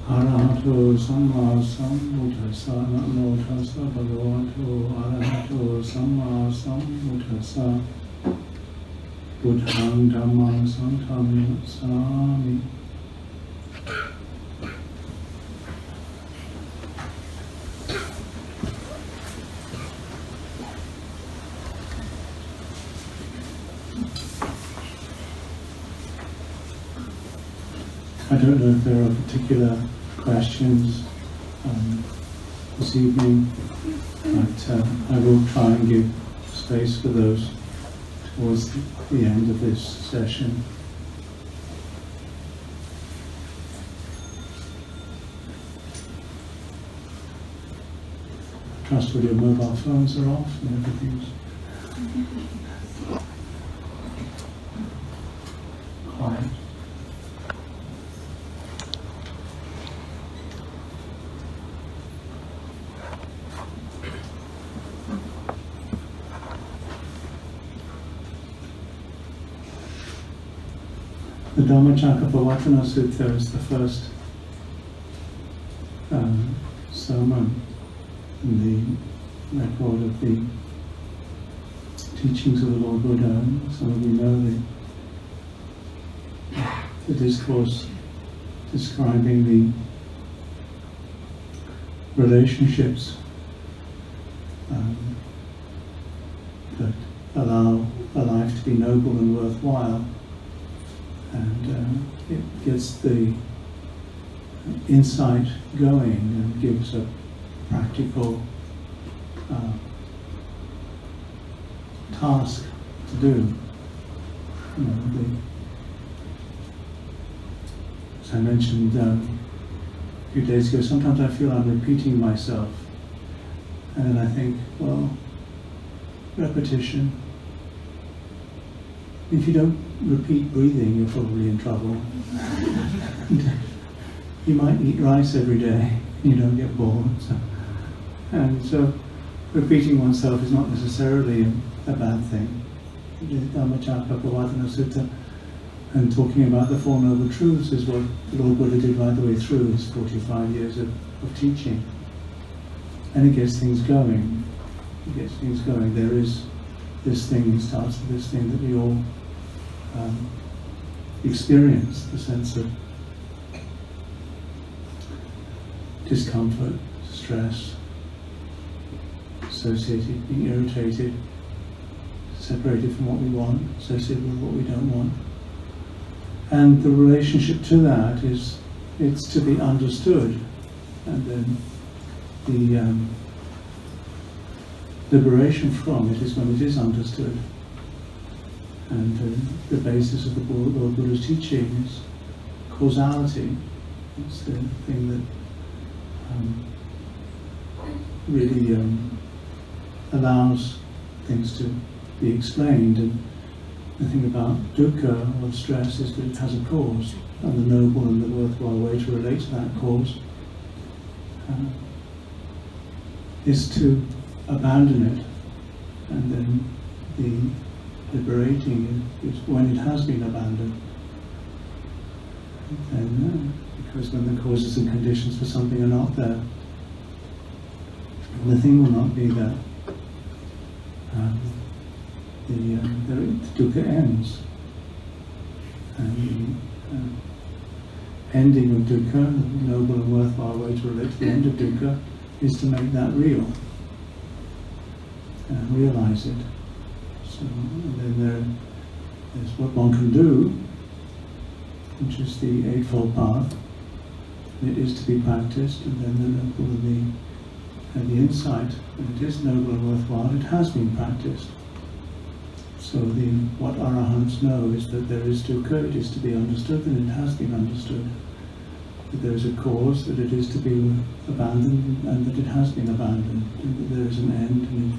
Arahato Samma Sambuddhassa Namo Tassa Bhagavato Arahato Samma Sambuddhassa Buddhang Dhammang Sangham Namasami. I don't know if there are particular questions this evening, but I will try and give space for those towards the end of this session. I trust all your mobile phones are off and everything's quiet. The Dhamma Sutta is the first sermon in the record of the teachings of the Lord Buddha. And some of you know the discourse describing the relationships that allow a life to be noble and worthwhile. And it gets the insight going and gives a practical task to do. You know, as I mentioned a few days ago, sometimes I feel I'm repeating myself. And then I think, well, repetition. If you don't repeat breathing, you're probably in trouble. You might eat rice every day, you don't get bored. So repeating oneself is not necessarily a bad thing. The Dhammacakkappavattana Sutta and talking about the Four Noble Truths is what the Lord Buddha did right the way through his 45 years of teaching. And it gets things going. It gets things going. There is this thing, it starts with this thing that we all experience, the sense of discomfort, stress, associated, being irritated, separated from what we want, associated with what we don't want. And the relationship to that is, it's to be understood, and then the liberation from it is when it is understood. And the basis of the Lord Buddha's teaching is causality. It's the thing that really allows things to be explained. And the thing about dukkha, or stress, is that it has a cause, and the noble and the worthwhile way to relate to that cause is to abandon it, and then the liberating is when it has been abandoned. And because when the causes and conditions for something are not there, the thing will not be there. The dukkha ends. And the ending of dukkha, the noble and worthwhile way to relate to the end of dukkha, is to make that real. And realize it. So then there's what one can do, which is the Eightfold Path. It is to be practiced, and then the noble and the insight, and it is noble and worthwhile, it has been practiced. So what Arahants know is that there is dukkha, it is to be understood, and it has been understood. That there is a cause, that it is to be abandoned, and that it has been abandoned, and that there is an end, and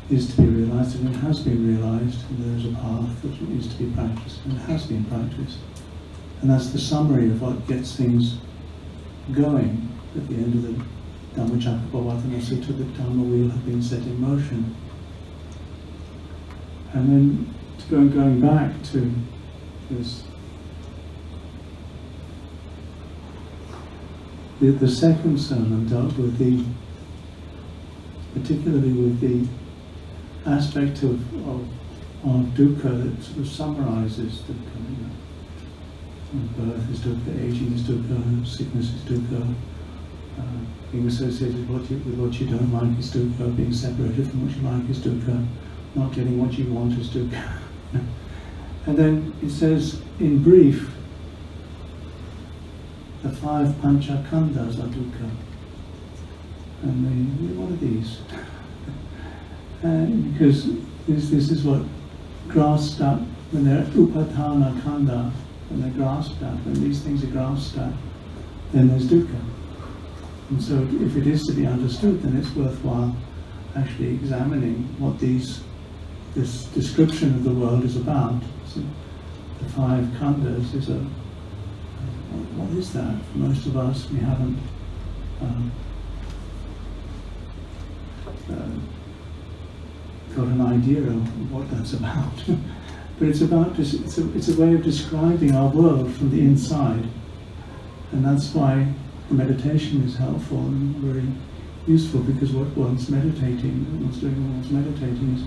it is to be realized, and it has been realized, and there is a path that is to be practiced, and it has been practiced. And that's the summary of what gets things going at the end of the Dhammacakkappavattana Sutta. The Dhamma wheel had been set in motion. And then going back to this The second sermon dealt with particularly with the aspect of dukkha that sort of summarizes dukkha. Birth is dukkha, aging is dukkha, sickness is dukkha, being associated with what you don't like is dukkha, being separated from what you like is dukkha, not getting what you want is dukkha. And then it says, in brief, the 5 panchakhandhas are dukkha. And what are these? Because this is what grasped at when they're upadhana khandha, when they're grasped at, when these things are grasped at, then there's dukkha. And so if it is to be understood, then it's worthwhile actually examining what this description of the world is about. So the 5 khandhas is what is that? For most of us, we haven't got an idea of what that's about. But it's a way of describing our world from the inside, and that's why the meditation is helpful and very useful, because what one's doing when one's meditating is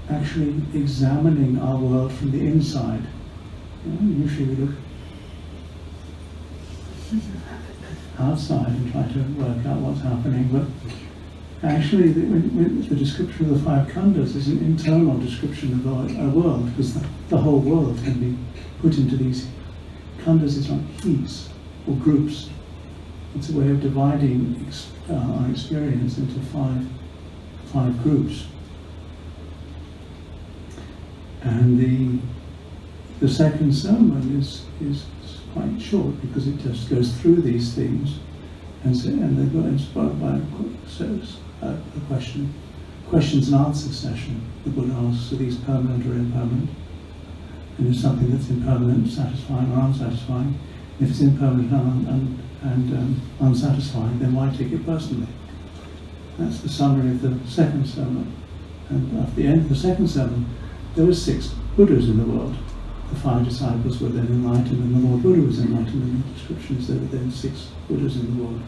actually examining our world from the inside. Usually we look outside and try to work out what's happening, but actually the description of the 5 khandhas is an internal description of our world, because the whole world can be put into these khandhas. It's like heaps or groups. It's a way of dividing our experience into 5 groups. And the second sermon is quite short, because it just goes through these themes, and they've got inspired by a questions and answers session. The Buddha asks, are these permanent or impermanent? And is something that's impermanent satisfying or unsatisfying? If it's impermanent and unsatisfying, then why take it personally? That's the summary of the second sermon. And at the end of the second sermon, there were 6 Buddhas in the world. The 5 disciples were then enlightened, and the Lord Buddha was enlightened. And the description is there were then 6 Buddhas in the world.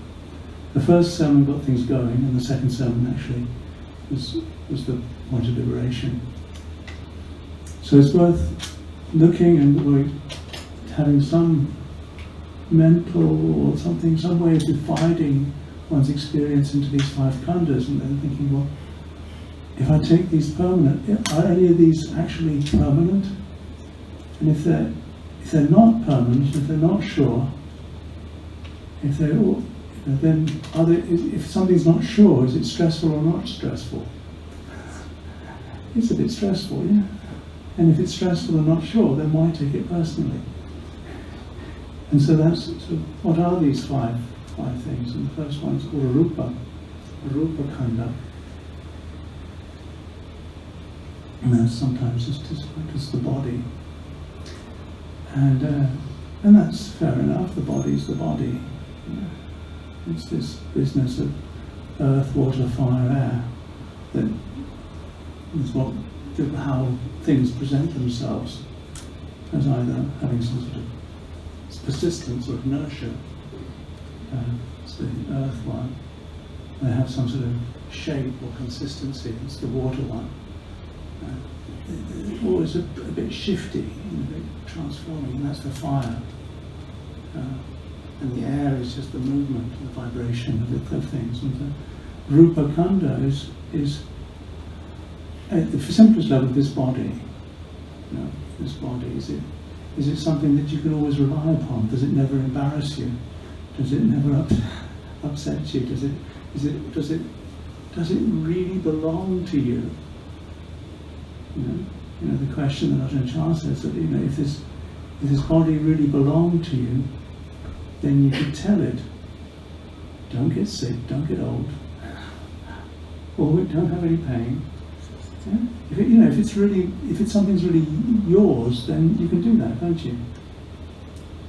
The first sermon got things going, and the second sermon actually was the point of liberation. So it's worth looking and having some mental or some way of dividing one's experience into these 5 khandhas, and then thinking, well, if I take these permanent, are any of these actually permanent? And if they're not permanent, if they're not sure, if they're all, then if something's not sure, is it stressful or not stressful? It's a bit stressful, yeah. And if it's stressful or not sure, then why take it personally? And so that's what are these 5 things? And the first one is called a rupa khandha. And that's sometimes just the body. And that's fair enough. The body's the body. It's this business of earth, water, fire, air that is how things present themselves as either having some sort of persistence or inertia. It's the earth one. They have some sort of shape or consistency. It's the water one. They're always a bit shifty, a bit transforming, and that's the fire. And the air is just the movement, the vibration of things. And the rupa khandha is at the simplest level, this body. This body, is it something that you can always rely upon? Does it never embarrass you? Does it never upset you? Does it really belong to you? The question that Ajahn Chah says that if this body really belonged to you, then you could tell it, don't get sick, don't get old, or don't have any pain. Yeah? If something's really yours, then you can do that, don't you?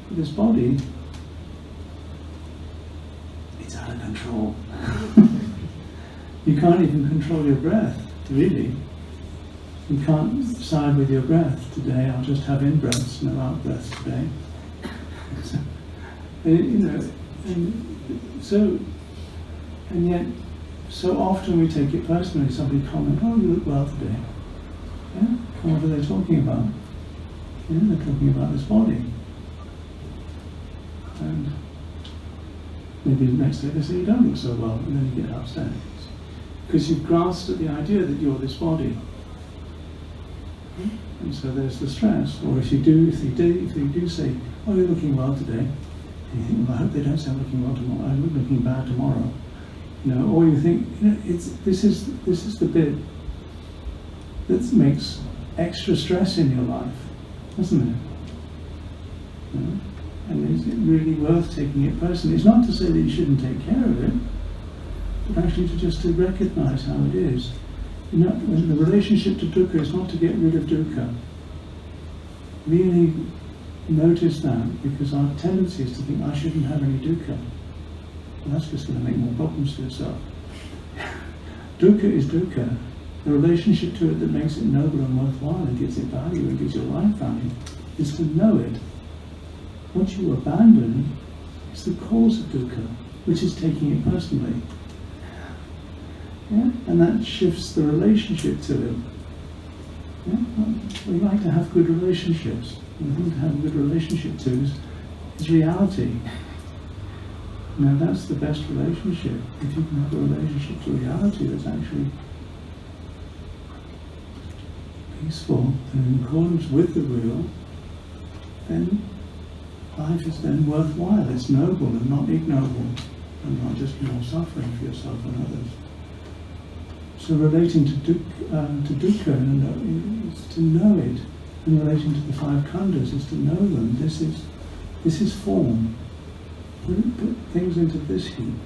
But this body, it's out of control. You can't even control your breath, really. You can't decide with your breath. Today I'll just have in-breaths, no out-breaths today. So, and yet, so often we take it personally. Somebody comments, "Oh, you look well today." Yeah? What are they talking about? Yeah, they're talking about this body. And maybe the next day they say, "You don't look so well," and then you get upset. Because you've grasped at the idea that you're this body. And so there's the stress. Or if you do say, "Oh, you're looking well today," and you think, "Well, I hope they don't say I'm looking well tomorrow. I'm looking bad tomorrow." Or you think, this is the bit that makes extra stress in your life, doesn't it? And is it really worth taking it personally? It's not to say that you shouldn't take care of it, but actually to recognize how it is. The relationship to dukkha is not to get rid of dukkha. Really notice that, because our tendency is to think, "I shouldn't have any dukkha." Well, that's just going to make more problems for yourself. Dukkha is dukkha. The relationship to it that makes it noble and worthwhile and gives it value and gives your life value is to know it. Once you abandon, it's the cause of dukkha, which is taking it personally. Yeah? And that shifts the relationship to it. Yeah? We like to have good relationships. The thing to have a good relationship to is reality. That's the best relationship. If you can have a relationship to reality that's actually peaceful and in accordance with the real, then life is then worthwhile. It's noble and not ignoble, and not just more suffering for yourself and others. So relating to dukkha is to know it, and relating to the five khandhas is to know them. This is form. Put things into this heap.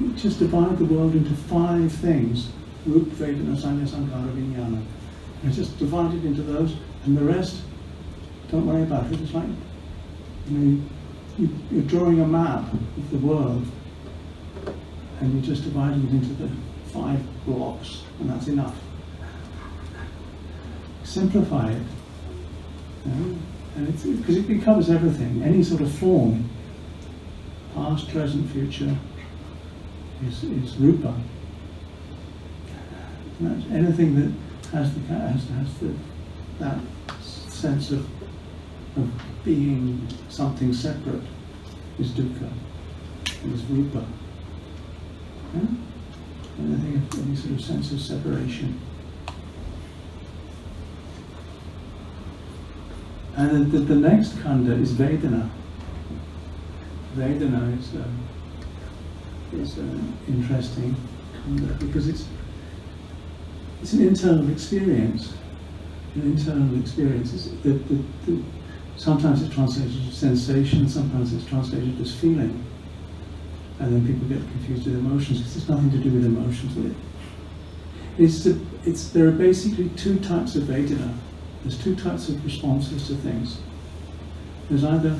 You just divide the world into five things: Rup, Vedana, Sanya, Sankhara, Vijnana. And just divide it into those, and the rest, don't worry about it. It's like you're drawing a map of the world, and you're just dividing it into the 5 blocks, and that's enough. Simplify it, and it's because it covers everything. Any sort of form, past, present, future, is rupa. And that's anything that has that sense of being something separate is dukkha, is rupa. Yeah? Any sort of sense of separation. And the next khandha is Vedana. Vedana is interesting khandha because it's an internal experience. An internal experience. Sometimes it's translated as sensation, sometimes it's translated as feeling. And then people get confused with emotions because there's nothing to do with emotions with it. There are basically 2 types of Vedana. There's 2 types of responses to things. There's either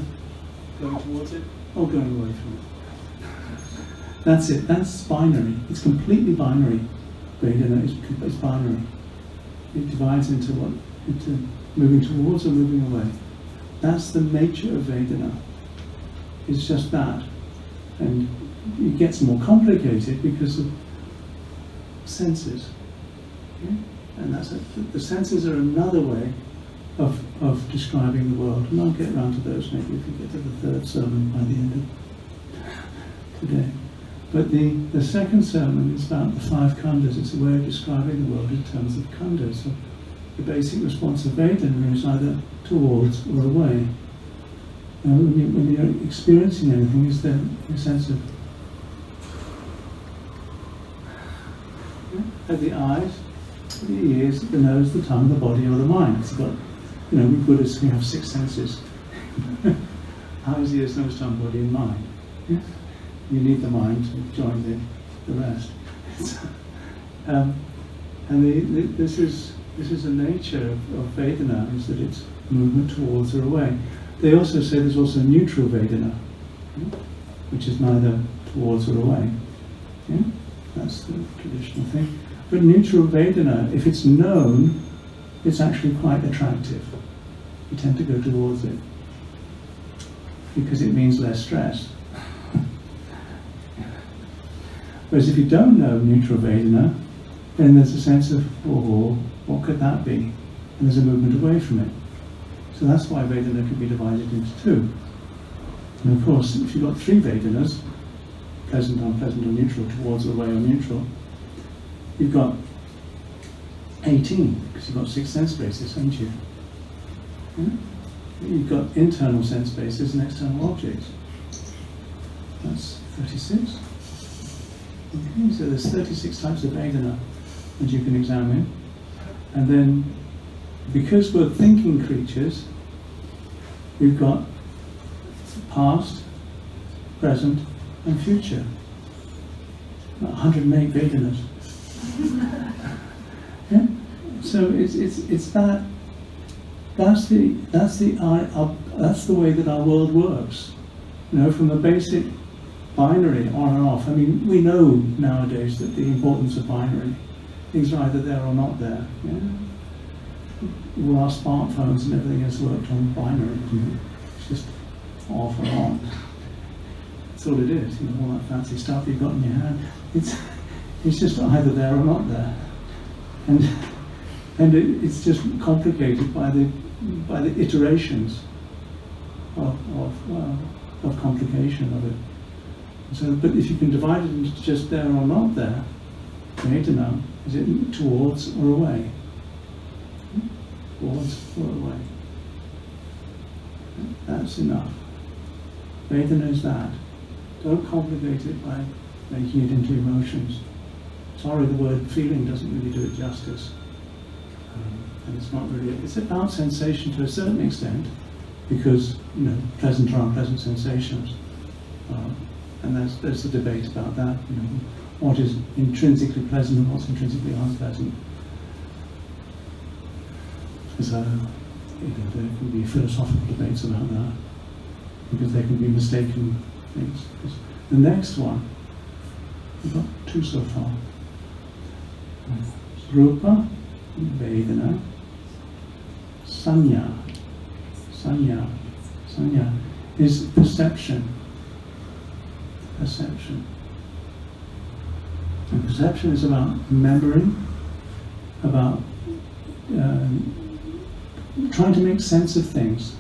going towards it or going away from it. That's it. That's binary. It's completely binary. Vedana is binary. It divides into moving towards or moving away. That's the nature of Vedana. It's just that. And it gets more complicated because of senses. Okay? And the senses are another way of describing the world. And I'll get around to those maybe if we get to the 3rd sermon by the end of today. But the second sermon is about the 5 khandhas. It's a way of describing the world in terms of khandhas. So the basic response of Vedana is either towards or away. Now, when you're experiencing anything, is there a sense of the eyes, the ears, the nose, the tongue, the body, or the mind? It's got, we Buddhists, we have 6 senses: eyes, ears, nose, tongue, body, and mind. Yeah? You need the mind to join the rest. This is the nature of Vedana, is that it's movement towards or away. They also say there's also neutral Vedana, which is neither towards or away. Yeah? That's the traditional thing. But neutral Vedana, if it's known, it's actually quite attractive. You tend to go towards it because it means less stress. Whereas if you don't know neutral Vedana, then there's a sense of, oh, what could that be? And there's a movement away from it. So that's why Vedana can be divided into two. And of course, if you've got three Vedanas, pleasant, unpleasant, or neutral, towards, away, or neutral, you've got 18, because you've got 6 sense bases, haven't you? Yeah? You've got internal sense bases and external objects. That's 36. Okay, so there's 36 types of Vedana that you can examine. And then, because we're thinking creatures, we've got past, present, and future. 108 Vedanas. Yeah? So it's that. That's the way that our world works. You know, from the basic binary on and off. I mean, we know nowadays that the importance of binary. Things are either there or not there. Yeah? All our smartphones and everything has worked on binary. It's just off or on. That's all it is. You know, all that fancy stuff you've got in your hand. It's just either there or not there. And it's just complicated by the iterations of complication of it. So, but if you can divide it into just there or not there, you need to know, is it towards or away? Towards or away. That's enough. Vedana is that. Don't complicate it by making it into emotions. Sorry, the word feeling doesn't really do it justice. And it's not really, it's about sensation to a certain extent, because, you know, pleasant or unpleasant sensations. And there's a debate about that, you know, what is intrinsically pleasant and what's intrinsically unpleasant. So, you know, there can be philosophical debates about that, because there can be mistaken things. The next one, we've got 2 so far. Rupa, Vedana, Sanya. Sanya is perception. Perception. And perception is about memory, about trying to make sense of things.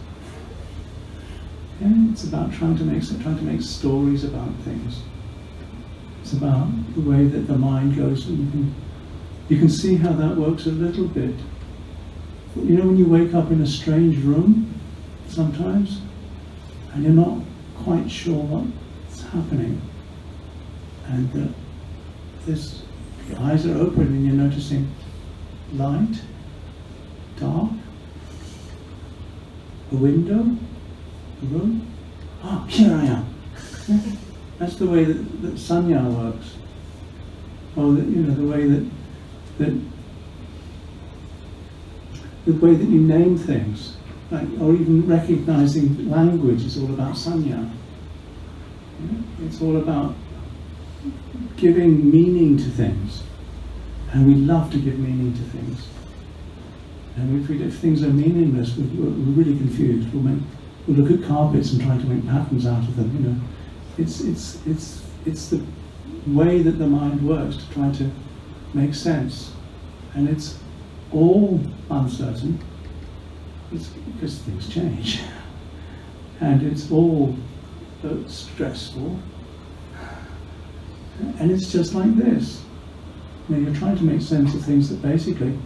Yeah, it's about trying to make stories about things. It's about the way that the mind goes, and you can see how that works a little bit. You know, when you wake up in a strange room sometimes, and you're not quite sure what's happening, and your eyes are open and you're noticing light, dark, a window, a room. Ah, here I am. That's the way that sanya works. Or that, you know, the way that you name things, like, or even recognizing language is all about sanya. Yeah? It's all about giving meaning to things, and we love to give meaning to things. And if things are meaningless, we're really confused. We'll look at carpets and try to make patterns out of them. You know, it's the way that the mind works to try to make sense, and it's all uncertain. It's because things change, and it's all stressful, and it's just like this. You know, you're trying to make sense of things that basically,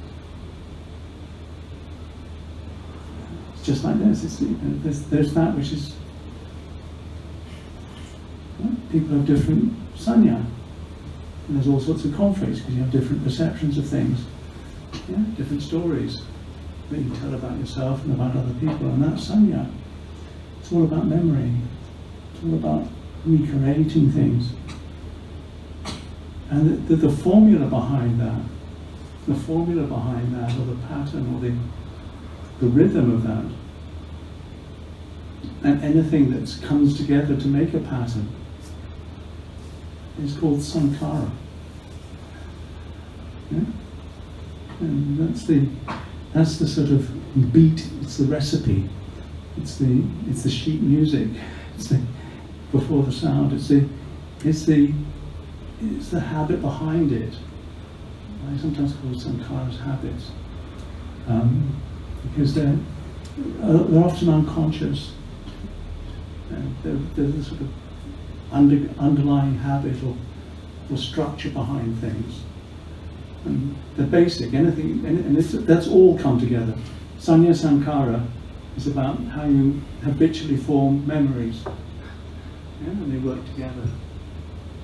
it's just like this. It's, you know, there's that which is, well, people have different sanya, and there's all sorts of conflicts because you have different perceptions of things, yeah, different stories that you tell about yourself and about other people, and that's sanya. It's all about memory. It's all about recreating things. And the formula behind that, or the pattern, or the rhythm of that, and anything that comes together to make a pattern, is called sankhara. Yeah? And that's the sort of beat. It's the recipe. It's the sheet music. It's the before the sound. It's it's the habit behind it. I sometimes call sankharas habits, because they're often unconscious. There's a sort of underlying habit or structure behind things. And they're basic, and that's all come together. Sanya Sankara is about how you habitually form memories, and they work together.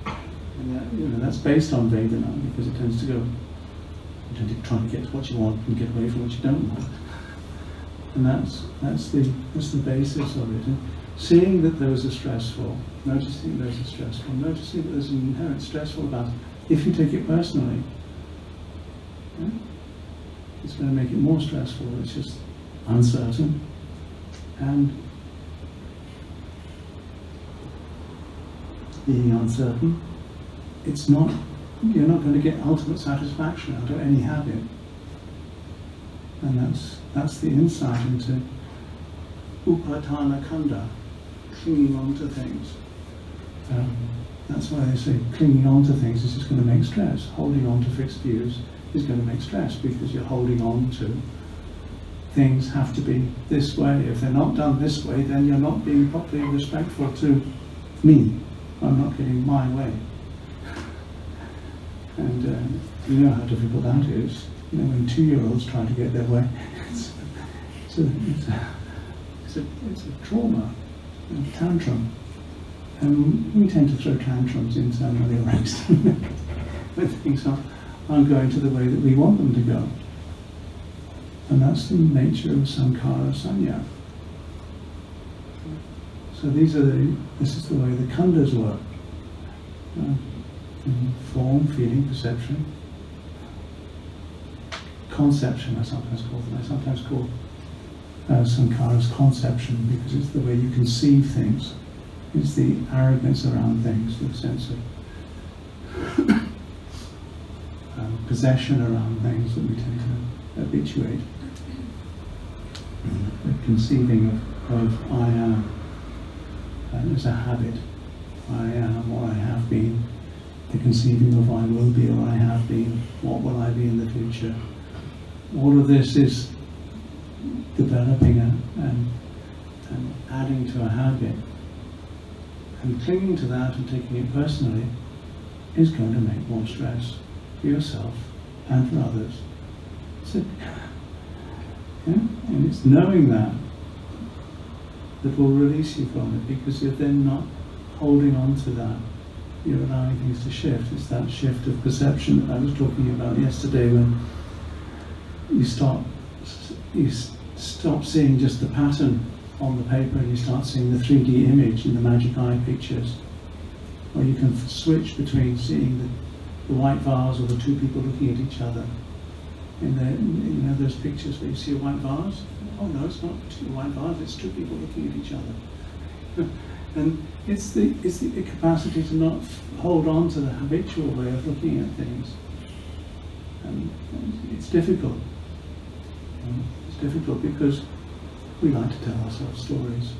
And that's based on Vedana, because it tends to go, you tend to try to get what you want and get away from what you don't want. And that's the basis of it. And seeing that those are stressful, noticing those are stressful, noticing that there's an inherent stressful about it. If you take it personally, it's going to make it more stressful. It's just uncertain, and being uncertain, you're not going to get ultimate satisfaction out of any habit. And that's the insight into upatana kanda, clinging on to things. That's why they say clinging on to things is just going to make stress. Holding on to fixed views is going to make stress, because you're holding on to things have to be this way. If they're not done this way, then you're not being properly respectful to me. I'm not getting my way. And you know how difficult that is. When 2-year-olds try to get their way, it's a trauma, a tantrum. And we tend to throw tantrums internally or externally when things aren't going to the way that we want them to go. And that's the nature of sankhara sanya. So this is the way the khandhas work. Form, feeling, perception, conception, I sometimes call them. I sometimes call sankharas conception, because it's the way you conceive things. It's the arrogance around things, the sense of possession around things that we tend to habituate. The conceiving of I am is a habit. I am or I have been. The conceiving of I will be or I have been. What will I be in the future? All of this is developing and adding to a habit. And clinging to that and taking it personally is going to make more stress for yourself and for others. And it's knowing that will release you from it, because you're then not holding on to that. You're allowing things to shift. It's that shift of perception that I was talking about yesterday, when you stop seeing just the pattern on the paper and you start seeing the 3D image in the magic eye pictures. Or you can switch between seeing the white vase or the two people looking at each other. In those pictures where you see a white vase, oh no, it's not a white vase, it's two people looking at each other. And it's the capacity to not hold on to the habitual way of looking at things. And it's difficult. It's difficult because we like to tell ourselves stories.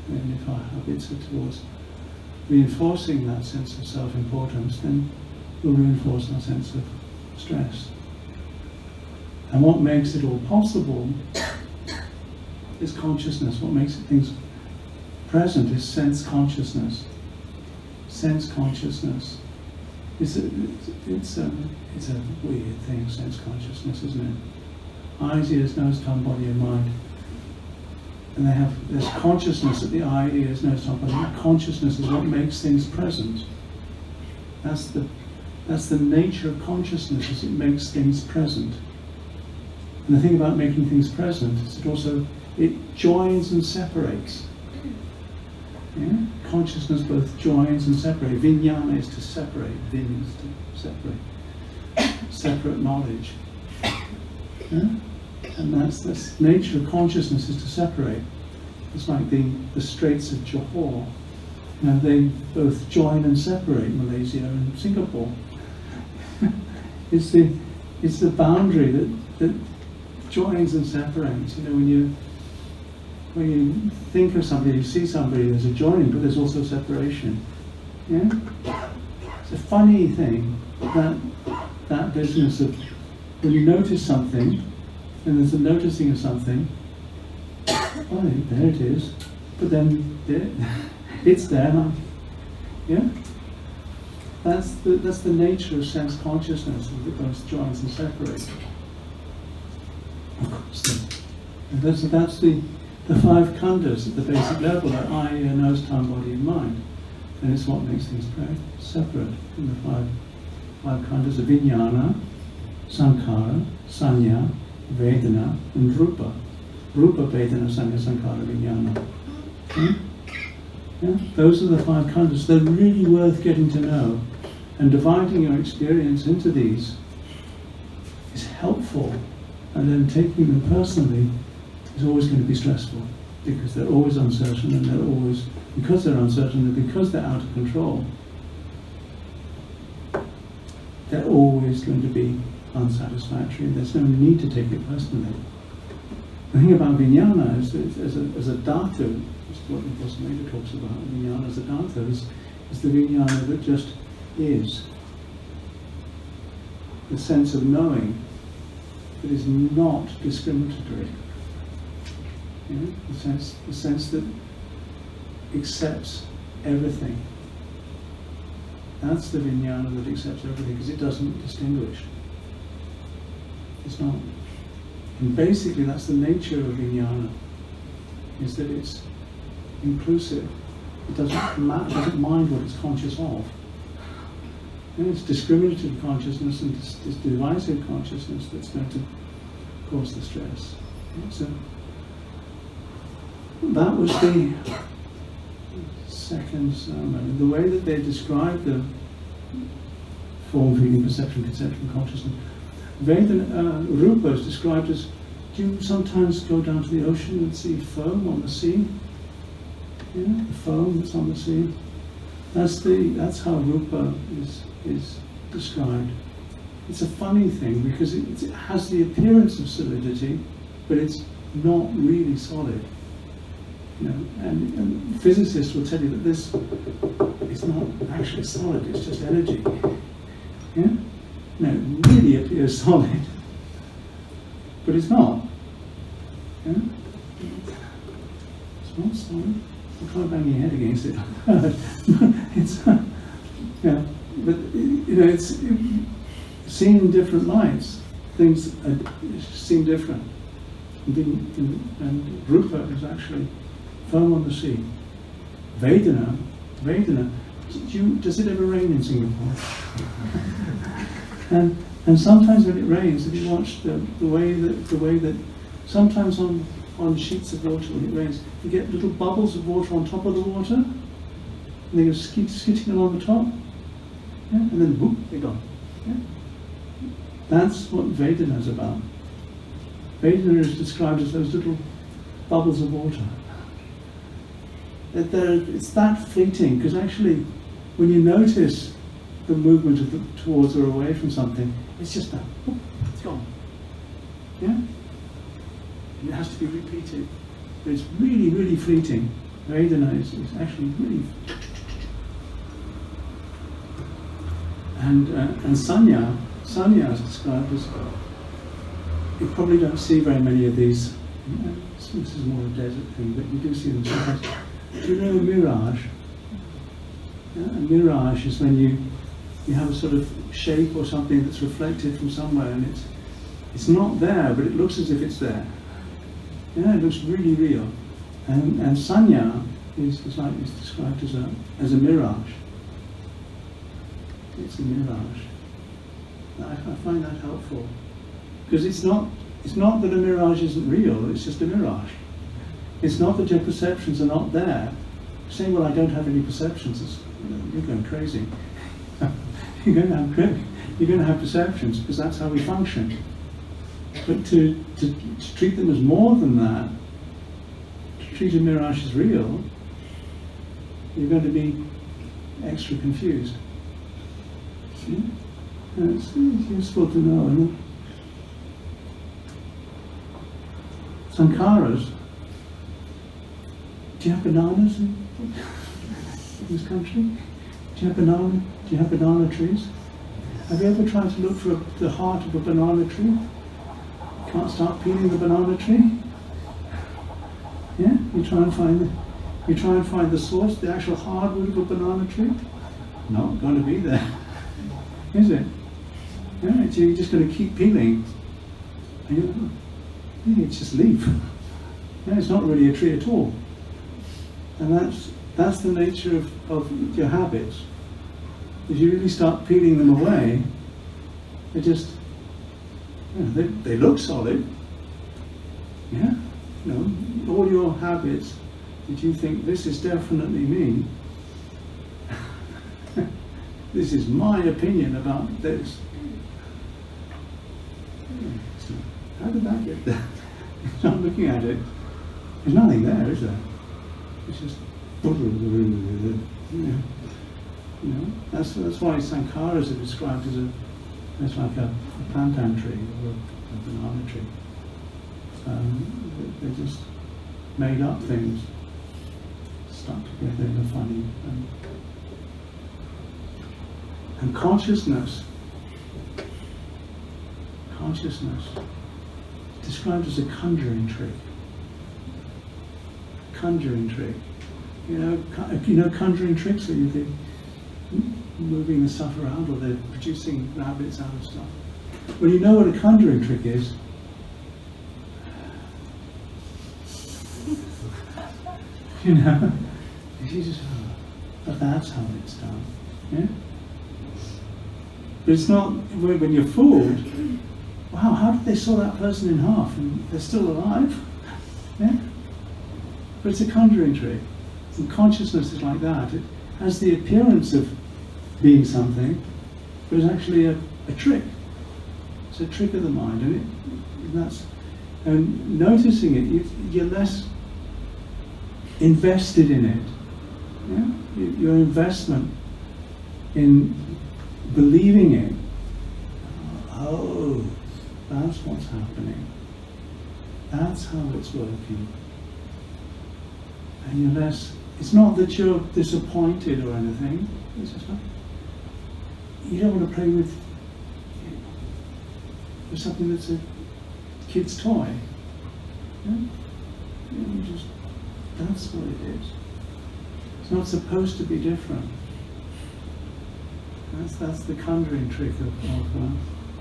And if our habits are towards reinforcing that sense of self-importance, then we'll reinforce our sense of stress. And what makes it all possible is consciousness. What makes things present is sense consciousness. Sense consciousness. It's a weird thing, sense consciousness, isn't it? Eyes, ears, nose, tongue, body and mind. And there's consciousness at the eye, ears, nose, tongue, body. That consciousness is what makes things present. That's the nature of consciousness, is it makes things present. And the thing about making things present is it joins and separates. Yeah? Consciousness both joins and separates. Vijnana is to separate. Vin is to separate. Separate knowledge. Yeah? And that's the nature of consciousness, is to separate. It's like the Straits of Johor. They both join and separate, Malaysia and Singapore. It's the boundary that joins and separates. When you think of somebody, you see somebody, there's a joining, but there's also separation. Yeah? It's a funny thing, that business of when you notice something, and there's a noticing of something, oh, there it is, but then it's there now. Yeah? That's the nature of sense consciousness, that both joins and separates. Of course, that's the five khandhas at the basic level, that eye, ear, nose, tongue, body and mind. And it's what makes things very separate from the five khandhas of vijnana, sankhara, sanya, vedana and rupa. Rupa, vedana, sanya, sankhara, vijnana. Yeah? Those are the five khandhas. They're really worth getting to know. And dividing your experience into these is helpful. And then taking them personally is always going to be stressful, because they're always uncertain, and they're always, because they're uncertain and because they're out of control, they're always going to be unsatisfactory, and there's no need to take it personally. The thing about vijnana is as a dhatu, is what the Bosmaita talks about, vijnana as a dhatu is the vijnana that just is. The sense of knowing that is not discriminatory. You know, the sense that accepts everything. That's the vijnana that accepts everything, because it doesn't distinguish. It's not. And basically that's the nature of vijnana, is that it's inclusive. It doesn't mind what it's conscious of. And it's discriminative consciousness and this divisive consciousness that's going to cause the stress. So that was the second sermon. The way that they describe the form, feeling, perception, conception, consciousness. Vedana, Rupa is described as, do you sometimes go down to the ocean and see foam on the sea? You know, the foam that's on the sea. That's how Rupa is described. It's a funny thing, because it has the appearance of solidity, but it's not really solid. You know, and physicists will tell you that this is not actually solid, it's just energy. Yeah? No, it really appears solid, but it's not. Yeah? It's not solid. You can't bang your head against it. It's, yeah, but you know, it's seen in different lights. Things seem different. And Rupa is actually foam on the sea. Vedana. Does it ever rain in Singapore? and sometimes when it rains, if you watch the way that sometimes on sheets of water when it rains, you get little bubbles of water on top of the water, and they go skidding along the top, yeah? And then whoop, they're gone. Yeah? That's what Vedana is about. Vedana is described as those little bubbles of water. It's that fleeting, because actually, when you notice the movement towards or away from something, it's just that, whoop, it's gone. Yeah? And it has to be repeated. But it's really, really fleeting. Vedana is actually really. And sanya is described as, you probably don't see very many of these. This is more a desert thing, but you do see them sometimes. Do you know a mirage? Yeah, a mirage is when you have a sort of shape or something that's reflected from somewhere, and it's not there, but it looks as if it's there. Yeah, it looks really real. And sanya is described as a mirage. It's a mirage. I find that helpful, because it's not that a mirage isn't real. It's just a mirage. It's not that your perceptions are not there. Saying, well, I don't have any perceptions, you're going crazy. You're going to have perceptions, because that's how we function. But to treat them as more than that, to treat a mirage as real, you're going to be extra confused. See? It's useful to know, isn't it? Sankharas. Do you have bananas in this country? Do you have banana trees? Have you ever tried to look for the heart of a banana tree? You can't start peeling the banana tree? Yeah? You try and find the source, the actual hardwood of a banana tree? Not going to be there. Is it? Yeah, so you're just going to keep peeling. And it's just leaf. Yeah, it's not really a tree at all. And that's the nature of your habits. If you really start peeling them away, they just, they look solid. Yeah? All your habits that you think, this is definitely me. This is my opinion about this. How did that get there? Start looking at it. There's nothing there, is there? It's just, that's why sankharas are described as it's like a plantain tree or a banana tree. They're just made up things, stuck together in a funny. And consciousness described as a conjuring trick. Conjuring trick. Conjuring tricks where you're moving the stuff around, or they're producing rabbits out of stuff. Well, you know what a conjuring trick is. You just, but that's how it's done. Yeah? But it's not, when you're fooled, wow, how did they saw that person in half and they're still alive? Yeah? But it's a conjuring trick. And consciousness is like that. It has the appearance of being something, but it's actually a trick. It's a trick of the mind. And noticing it, you're less invested in it. Yeah? Your investment in believing it, oh, that's what's happening. That's how it's working. And you're less, it's not that you're disappointed or anything, it's just like, you don't want to play with something that's a kid's toy. Yeah? That's what it is. It's not supposed to be different. That's the conjuring trick of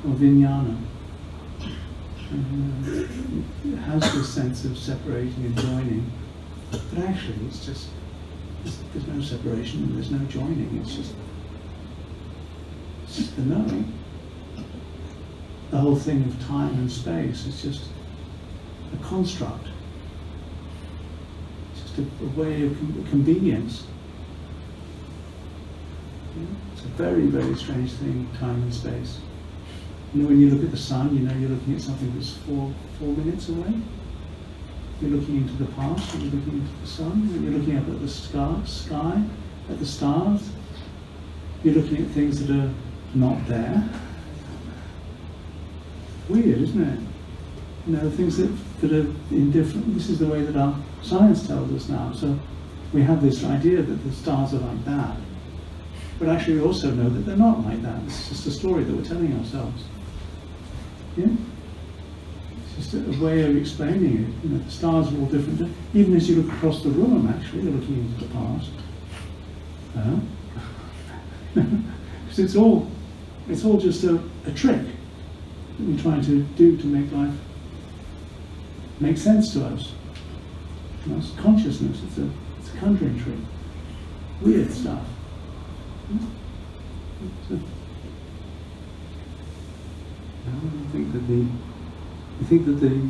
vijnana. It has this sense of separating and joining, but actually it's just, there's no separation and there's no joining, it's just the knowing. The whole thing of time and space is just a construct. It's just a way of convenience. It's a very, very strange thing, time and space. When you look at the sun, you're looking at something that's four minutes away. You're looking into the past, you're looking into the sun, when you're looking up at the sky, at the stars, you're looking at things that are not there. Weird, isn't it? Things that are indifferent. This is the way that our science tells us now. So we have this idea that the stars are like that. But actually we also know that they're not like that. It's just a story that we're telling ourselves. Yeah? It's just a way of explaining it. The stars are all different. Even as you look across the room, actually, you're looking into the past. Because it's all just a trick that we're trying to do to make life make sense to us. It's consciousness. It's a conjuring trick. Weird stuff. I think that the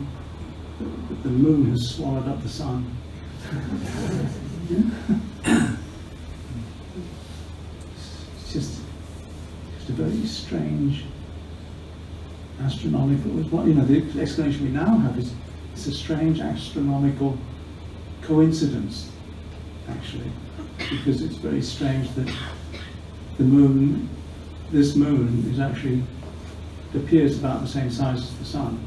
moon has swallowed up the sun. It's just a very strange astronomical. The explanation we now have is it's a strange astronomical coincidence, actually, because it's very strange that this moon is actually appears about the same size as the sun.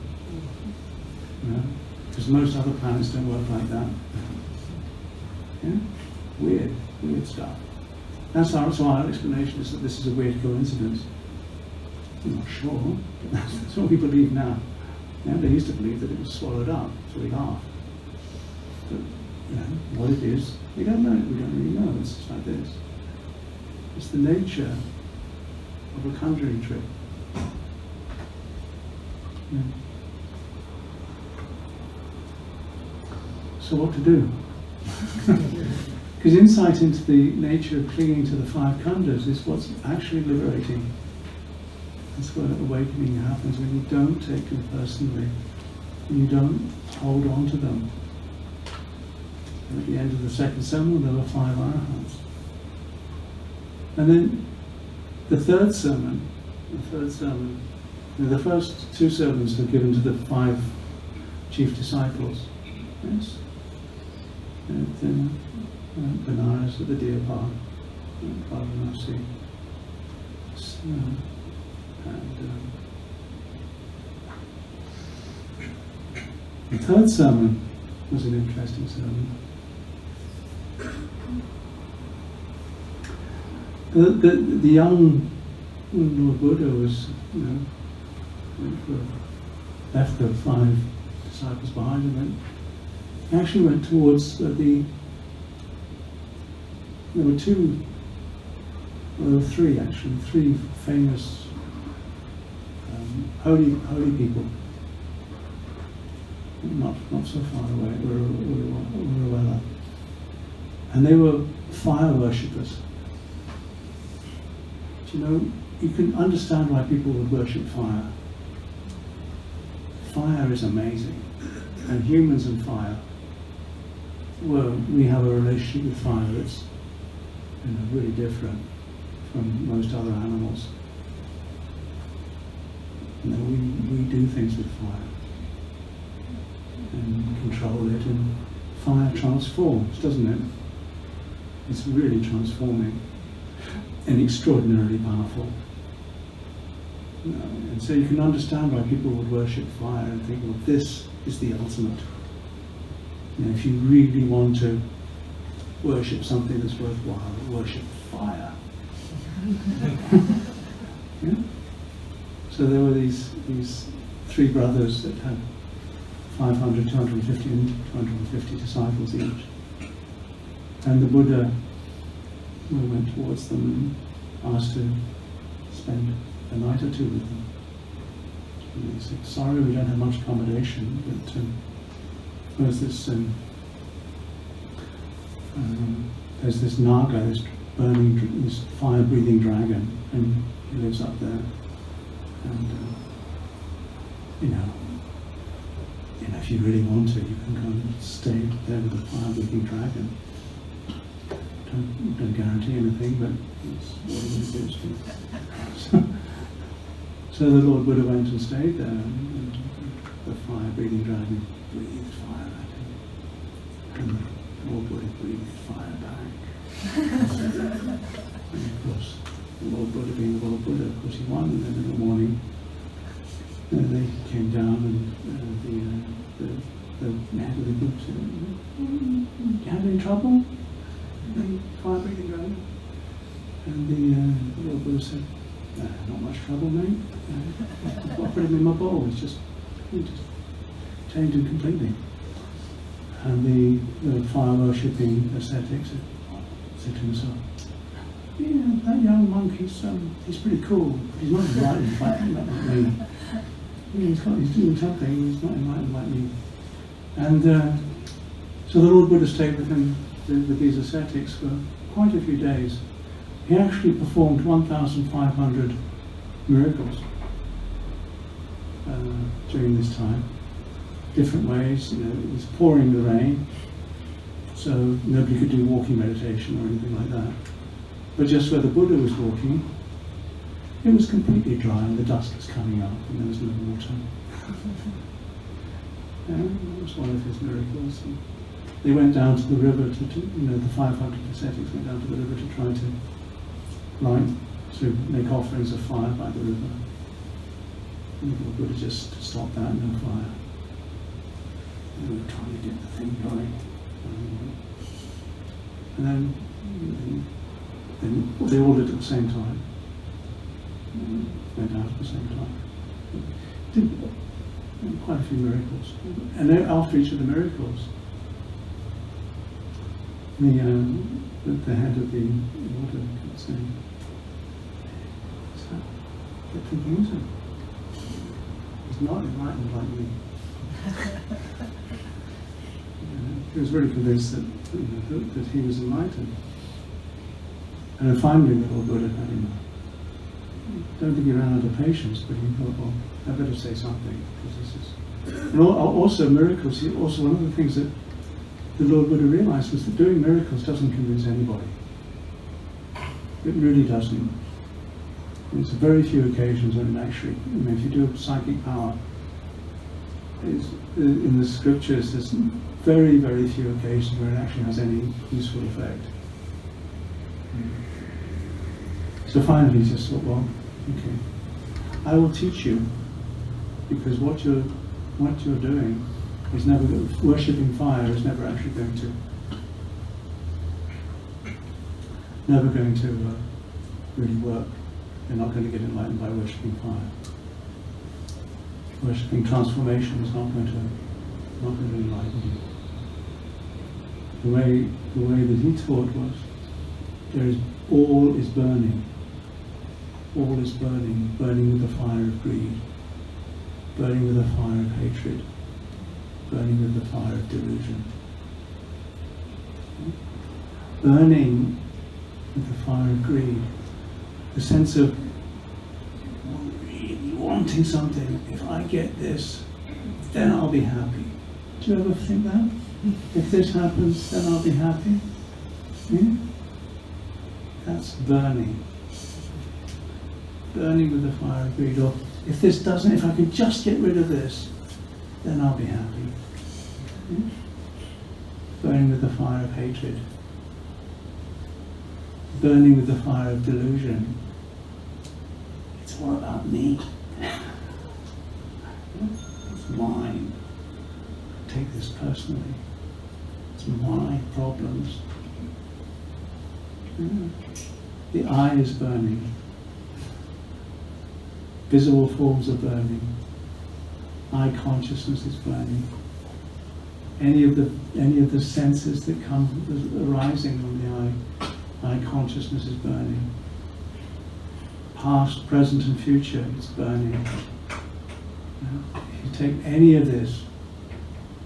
Because most other planets don't work like that. Yeah? Weird stuff. So our explanation is that this is a weird coincidence. I'm not sure, but that's what we believe now. Yeah, they used to believe that it was swallowed up, so we laugh. But what it is, we don't know. We don't really know. It's just like this. It's the nature of a conjuring trick. Yeah. So what to do? Because insight into the nature of clinging to the five khandhas is what's actually liberating. That's where awakening happens, when you don't take them personally, when you don't hold on to them. And at the end of the second sermon, there were 5 arahants. And then the third sermon, the first 2 sermons were given to the 5 chief disciples. Yes? Benares at the Deer Park, Varanasi. The third sermon was an interesting sermon. The young Lord Buddha was, left the 5 disciples behind and he actually went towards there were 2, well, there were 3 actually, 3 famous holy people, not so far away, Uruwela. And they were fire worshippers. You can understand why people would worship fire. Fire is amazing, and humans and fire, well, we have a relationship with fire that's really different from most other animals. We do things with fire and control it, and fire transforms, doesn't it? It's really transforming and extraordinarily powerful. And so you can understand why people would worship fire and think, well, this is the ultimate. If you really want to worship something that's worthwhile, worship fire. Yeah? So there were these 3 brothers that had 500, 250 and 250 disciples each. And the Buddha went towards them and asked to spend a night or 2 with them. And they said, sorry, we don't have much accommodation, but there's this Naga, this fire-breathing dragon, and he lives up there. And if you really want to, you can go and stay there with the fire-breathing dragon. Don't guarantee anything, but it's what it is. So the Lord Buddha went and stayed there, and the fire-breathing dragon breathed fire at him, and the Lord Buddha breathed fire back. And of course, the Lord Buddha being the Lord Buddha, of course he won, and then in the morning they came down and the head of the group said, do you have any trouble? The fire-breathing dragon? And the Lord Buddha said, not much trouble, mate. I put him in my bowl, he just changed him completely. And the fire-worshipping ascetic said to himself, yeah, that young monk, he's pretty cool, but he's not enlightened like me. He's doing something, he's not enlightened like me. And so the Lord Buddha stayed with him, with these ascetics for quite a few days. He actually performed 1,500 miracles during this time. Different ways, it was pouring the rain, so nobody could do walking meditation or anything like that. But just where the Buddha was walking, it was completely dry and the dust was coming up and there was no water. That was one of his miracles. And they went down to the river the 500 ascetics went down to the river to try to make offerings of fire by the river. And the Buddha just stopped that, no fire. They were trying to get the thing going. And then then they all did at the same time. Went out at the same time. Did quite a few miracles. And then after each of the miracles, the head of the order kept saying, kept thinking, he's not enlightened like me. He was really convinced that he was enlightened. And then finally the Lord Buddha had him. Don't think he ran out of patience, but he thought, well, I better say something, because this is... And also miracles, also one of the things that the Lord Buddha realized was that doing miracles doesn't convince anybody. It really doesn't. There's very few occasions when it actually, if you do a psychic power, in the scriptures there's very, very few occasions where it actually has any useful effect. So finally he just thought, well, okay, I will teach you, because what you're doing is never, worshipping fire is never actually going to really work. You're not going to get enlightened by worshipping fire. Worshipping transformation is not going to enlighten you. The way that he taught was, all is burning. All is burning, burning with the fire of greed, burning with the fire of hatred, burning with the fire of delusion. Burning with the fire of greed, the sense of really wanting something. If I get this, then I'll be happy. Do you ever think that? If this happens, then I'll be happy? That's burning. Burning with the fire of greed. Or if this doesn't, if I can just get rid of this, then I'll be happy. Burning with the fire of hatred. Burning with the fire of delusion. It's all about me. It's mine. Take this personally. It's my problems. The eye is burning. Visible forms are burning. Eye consciousness is burning. Any of the senses that come arising on the eye consciousness is burning. Past, present, and future is burning. If you take any of this,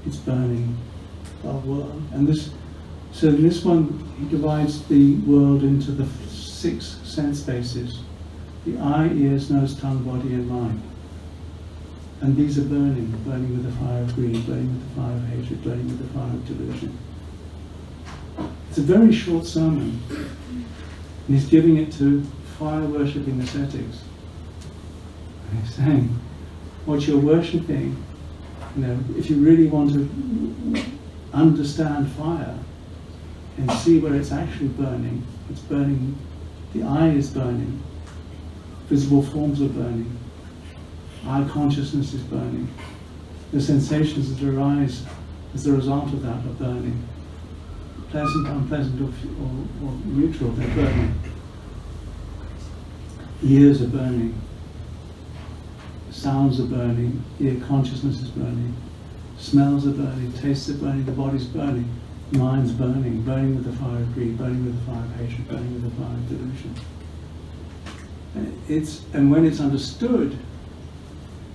it's burning our world. And so in this one, he divides the world into the 6 sense bases: the eye, ears, nose, tongue, body, and mind. And these are burning with the fire of greed, burning with the fire of hatred, burning with the fire of delusion. It's a very short sermon, and he's giving it to fire-worshipping ascetics. And he's saying, what you're worshipping, if you really want to understand fire and see where it's actually burning, it's burning, the eye is burning, visible forms are burning, eye consciousness is burning, the sensations that arise as the result of that are burning. Pleasant, unpleasant, or neutral, they're burning. Ears are burning. Sounds are burning. Ear consciousness is burning. Smells are burning. Tastes are burning. The body's burning. Mind's burning. Burning with the fire of greed. Burning with the fire of hatred. Burning with the fire of delusion. And when it's understood,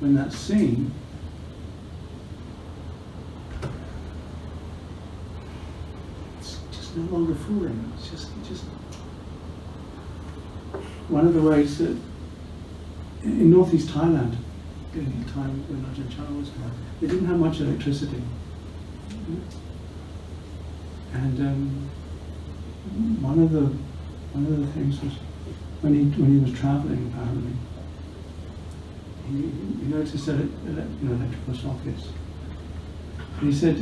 when that's seen, it's just no longer fooling. It's just one of the ways that in northeast Thailand, during the time when Ajahn Chah was there, they didn't have much electricity. And one of the things was when he was traveling, apparently, he noticed that electrical sockets. And he said,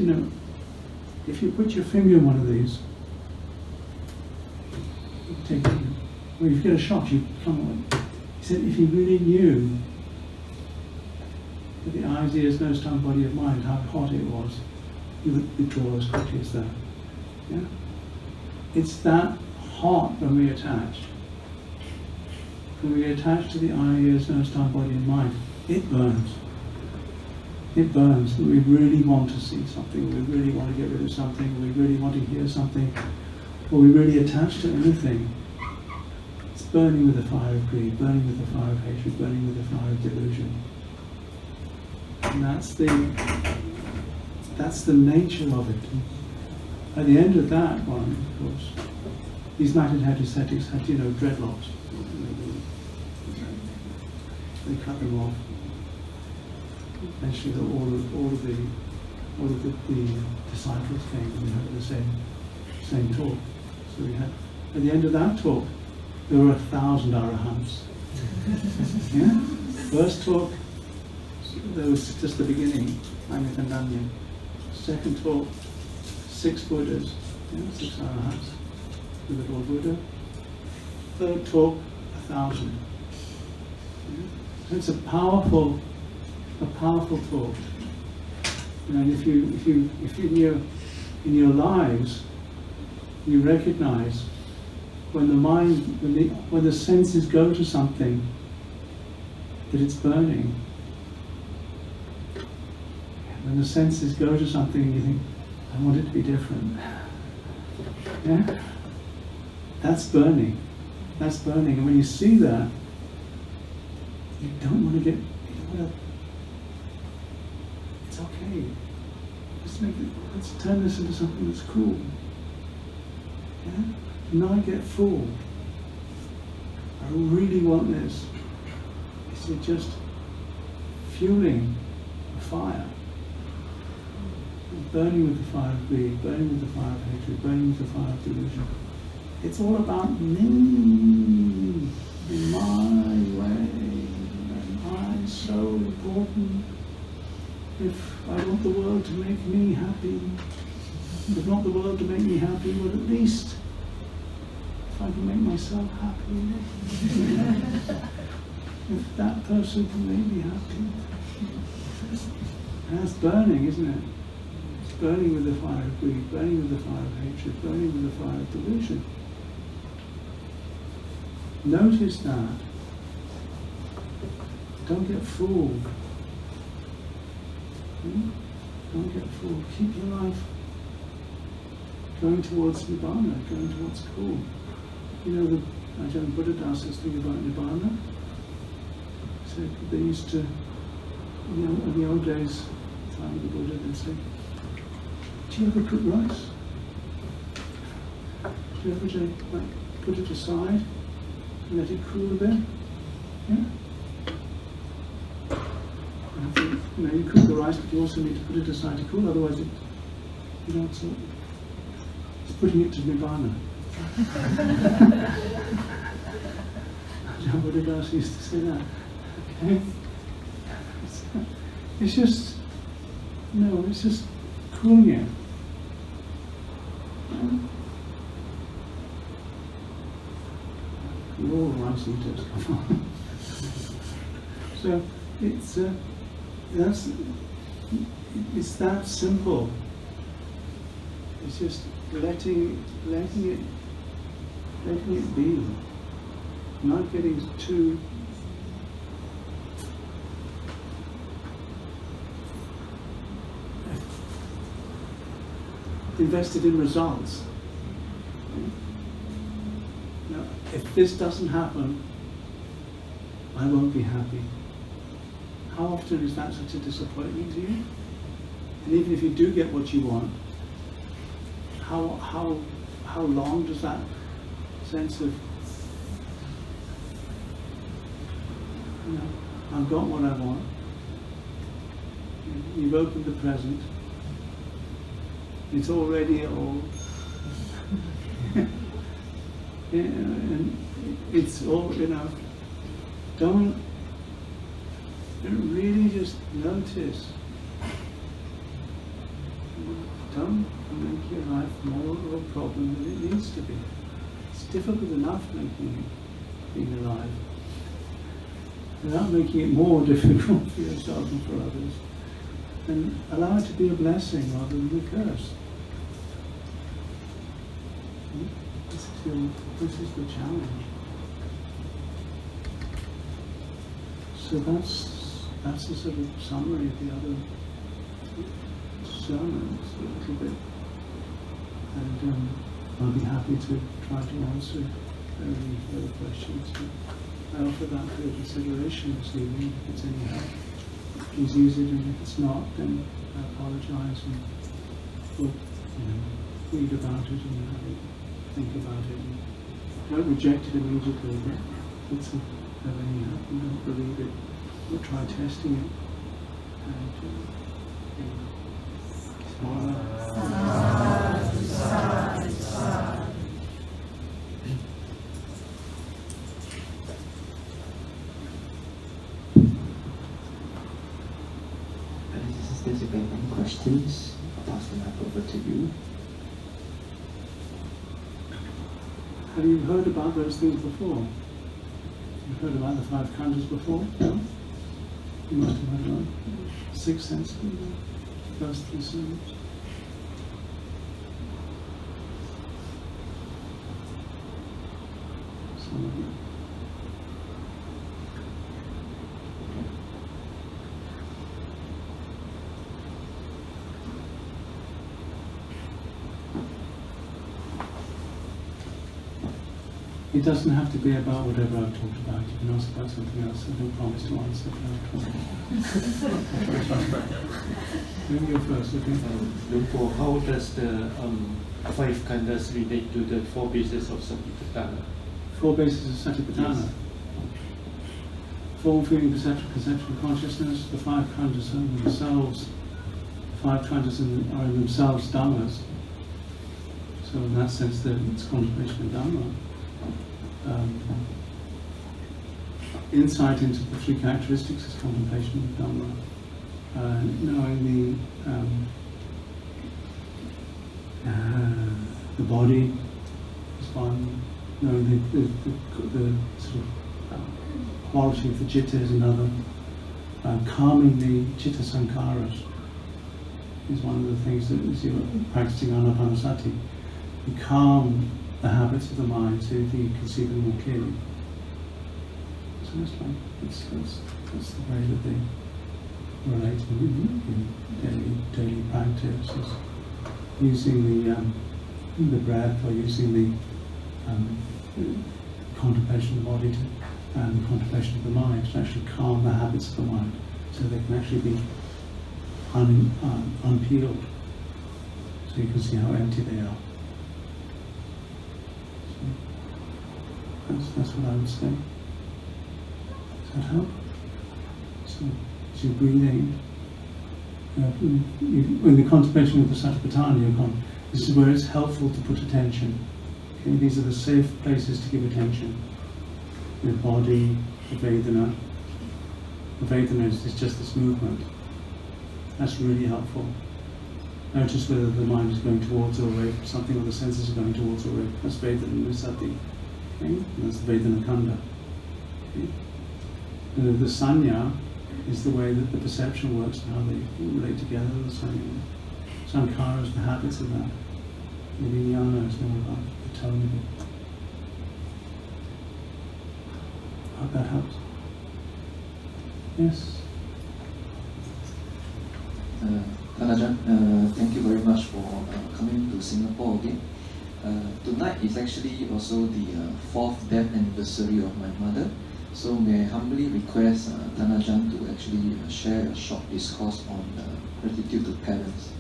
if you put your finger in one of these, when you get a shock, you come away. He said, if you really knew that the eyes, ears, nose, tongue, body, and mind, how hot it was, you would withdraw as quickly as that. Yeah? It's that hot when we attach. When we attach to the eye, ears, nose, tongue, body and mind, it burns. It burns. We really want to see something, we really want to get rid of something, we really want to hear something, or we really attach to anything. It's burning with the fire of greed, burning with the fire of hatred, burning with the fire of delusion. And that's the nature of it. At the end of that one, of course, these matted-head ascetics had, dreadlocks. They cut them off. Eventually, all of the disciples came and we had the same talk. So we had, at the end of that talk, there were 1,000 arahants. Yeah? First talk, there was just the beginning, Ananya. Second talk, 6 Buddhas, 6 arahants with the Lord Buddha. Third talk, 1,000. Yeah? So it's a powerful talk. And if you in your lives you recognize when the mind, when the senses go to something, that it's burning. When the senses go to something and you think, I want it to be different. Yeah? That's burning. That's burning. And when you see that, you don't want to it's okay. Let's turn this into something that's cool. Yeah? Not get fooled. I really want this. Is it just fueling a fire? Burning with the fire of greed, burning with the fire of hatred, burning with the fire of delusion. It's all about me, my way, and I'm so important. If I want the world to make me happy, if not the world to make me happy, well at least if I can make myself happy, if that person can make me happy. And that's burning, isn't it? It's burning with the fire of greed, burning with the fire of hatred, burning with the fire of delusion. Notice that. Don't get fooled. Don't get fooled. Keep your life going towards Nibbana, going towards cool. The Ajahn Buddhadasa's thing about Nibbana? He said they used to, in the old days, time of the Buddha, they'd say, do you ever cook rice? Do you ever put it aside and let it cool a bit? Yeah? You cook the rice, but you also need to put it aside to cool, otherwise it's putting it to Nibbana. Ajahn Buddhadasa used to say that. Okay? It's just cooling it. You're all rice eaters, come on. So it's that simple. It's just letting it be, not getting too invested in results. Now, if this doesn't happen, I won't be happy. How often is that such a disappointment to you? And even if you do get what you want, how long does that sense of, I've got what I want. You've opened the present. It's already all. And it's all, don't really just notice. Don't make your life more of a problem than it needs to be. It's difficult enough being alive, without making it more difficult for yourself and for others. And allow it to be a blessing rather than a curse. this is the challenge. So that's a sort of summary of the other sermons a little bit, and I'll be happy to try to answer any further questions. But I offer that for your consideration this evening. If it's any help, please use it, and if it's not, then I apologize, and we'll read about it and have it, think about it. And don't reject it immediately, but if it's of any help and don't believe it, we'll try testing it. Sisters, if you have any questions, I'll pass the mic over to you. Have you heard about those things before? You've heard about the 5 khandhas before? No? You must have heard about 6 senses, first 3 sermons. Some of you. It doesn't have to be about whatever I've talked about. You can ask about something else. I don't promise to answer. Maybe you're first, okay? Therefore, how does the 5 khandhas relate to the 4 bases of Satipatthana? 4 bases of Satipatthana. Yes. Form, feeling, perception, conception, consciousness. The 5 khandhas are in themselves. The 5 khandhas are in themselves Dhammas. So in that sense, it's contemplation of Dhamma. Insight into the 3 characteristics is contemplation of Dhamma. Knowing the body is one. Knowing the sort of quality of the citta is another. Calming the citta sankharas is one of the things that as you're practicing anapanasati. You calm the habits of the mind so that you can see them more clearly. So that's the way that they relate in daily practice, is using the breath, or using the contemplation of the body and the contemplation of the mind to actually calm the habits of the mind, so they can actually be unpeeled, so you can see how empty they are. That's what I would say. Does that help? So, as you're breathing, in the contemplation of the Satipatthana, this is where it's helpful to put attention. Okay? These are the safe places to give attention. The body, the Vedana. The Vedana is just this movement. That's really helpful. Notice whether the mind is going towards or away from something, or the senses are going towards or away. That's Vedana Nusati. Okay? And that's the Vedana Khanda. Okay? And the Sanya is the way that the perception works and how they relate together. The Sanya. Sankhara is the habits of that. The Vijnana is more about the tone of it. I hope that helps. Yes? Ajahn, thank you very much for coming to Singapore again. Tonight is actually also the 4th death anniversary of my mother. So may I humbly request Ajahn to actually share a short discourse on gratitude to parents.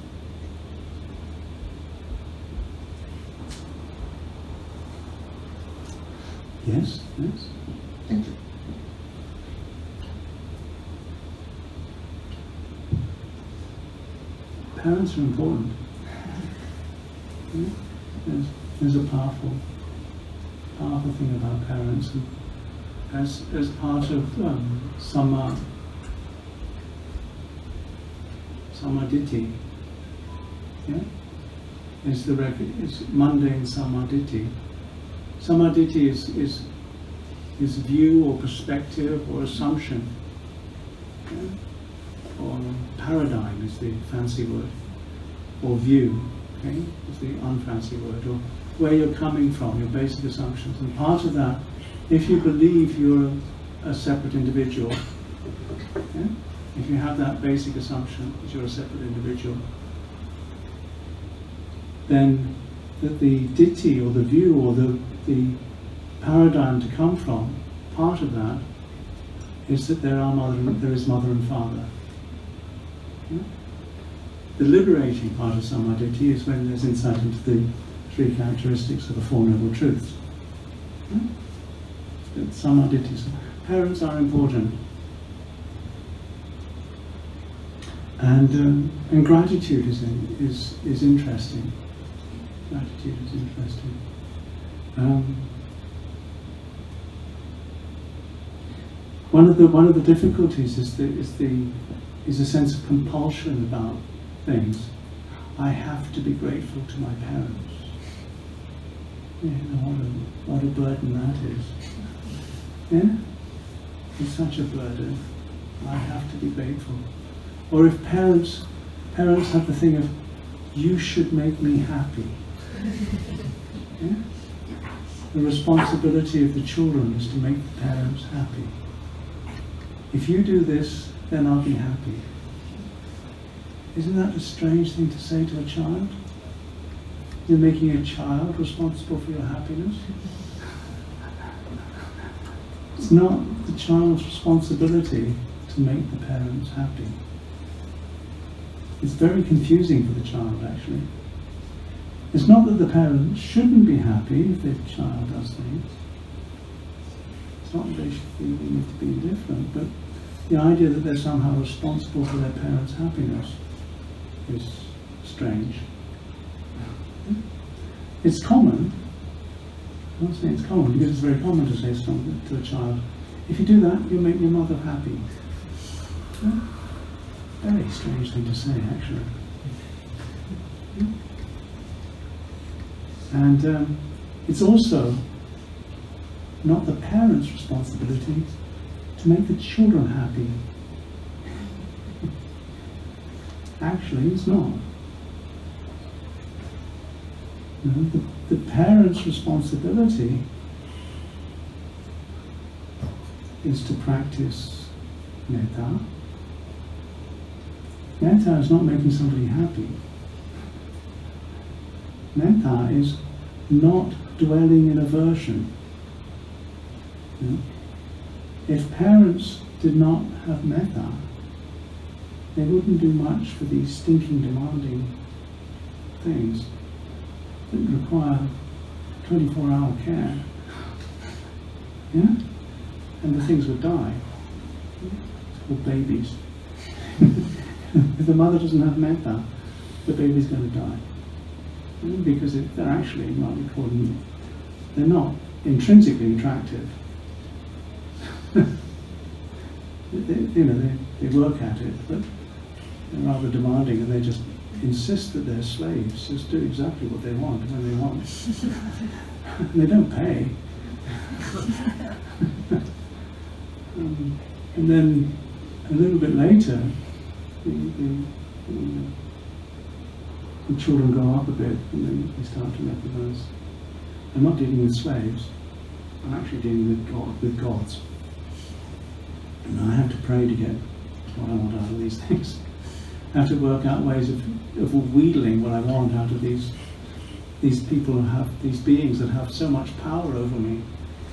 Yes, yes. Thank you. Parents are important. There's a powerful thing about parents. And as part of samaditi, yeah, is mundane samaditi. Samaditi is view or perspective or assumption. Yeah? Or paradigm is the fancy word, or view, okay, is the unfancy word, or where you're coming from, your basic assumptions. And part of that, if you believe you're a separate individual, yeah? If you have that basic assumption that you're a separate individual, then that the ditthi or the view or the paradigm to come from, part of that is that there is mother and father. Yeah? The liberating part of samadhi is when there's insight into the three characteristics of the Four Noble Truths. Yeah? Samadhi, parents are important. And gratitude is interesting. Gratitude is interesting. One of the difficulties is a sense of compulsion about things. I have to be grateful to my parents. You know, what a burden that is. Yeah? It's such a burden. I have to be grateful. Or if parents have the thing of, you should make me happy. Yeah? The responsibility of the children is to make the parents happy. If you do this, then I'll be happy. Isn't that a strange thing to say to a child? You're making a child responsible for your happiness? It's not the child's responsibility to make the parents happy. It's very confusing for the child, actually. It's not that the parents shouldn't be happy if the child does things. It's not that they should be need to be indifferent, but the idea that they're somehow responsible for their parents' happiness is strange. It's common. I'm not saying it's common, because it's very common to say something to a child. If you do that, you'll make your mother happy. Yeah? Very strange thing to say, actually. And it's also not the parents' responsibility to make the children happy. Actually, it's not. You know, the parents' responsibility is to practice metta. Metta is not making somebody happy. Metta is not dwelling in aversion. You know? If parents did not have metta, they wouldn't do much for these stinking, demanding things that require 24-hour care. Yeah? And the things would die. It's called babies. If the mother doesn't have metta, the baby's going to die. Because they're actually not important. They're not intrinsically attractive. They work at it, but they're rather demanding, and they just insist that they're slaves, just do exactly what they want when they want. And they don't pay. And then a little bit later, the children grow up a bit, and then they start to recognize, I'm not dealing with slaves, I'm actually dealing with gods. And I have to pray to get what I want out of these things. I have to work out ways of wheedling what I want out of these people who have, these beings that have so much power over me.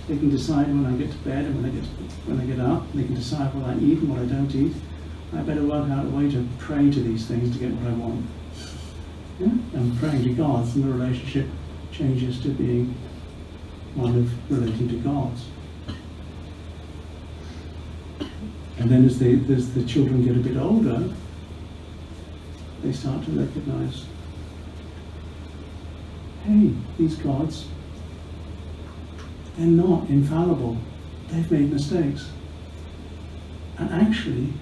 They can decide when I get to bed and when I get up. They can decide what I eat and what I don't eat. I better work out a way to pray to these things to get what I want. Yeah? And praying to gods, and the relationship changes to being one of relating to gods. And then as the children get a bit older, they start to recognize, hey, these gods, they're not infallible. They've made mistakes. And actually,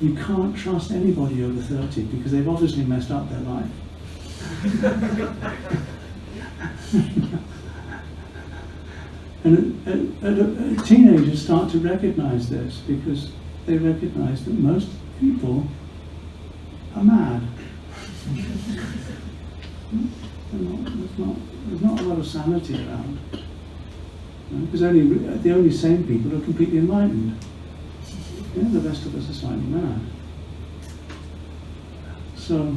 you can't trust anybody over 30 because they've obviously messed up their life. And teenagers start to recognize this because they recognize that most people are mad. There's not a lot of sanity around. Because the only sane people are completely enlightened. The rest of us are slightly mad. So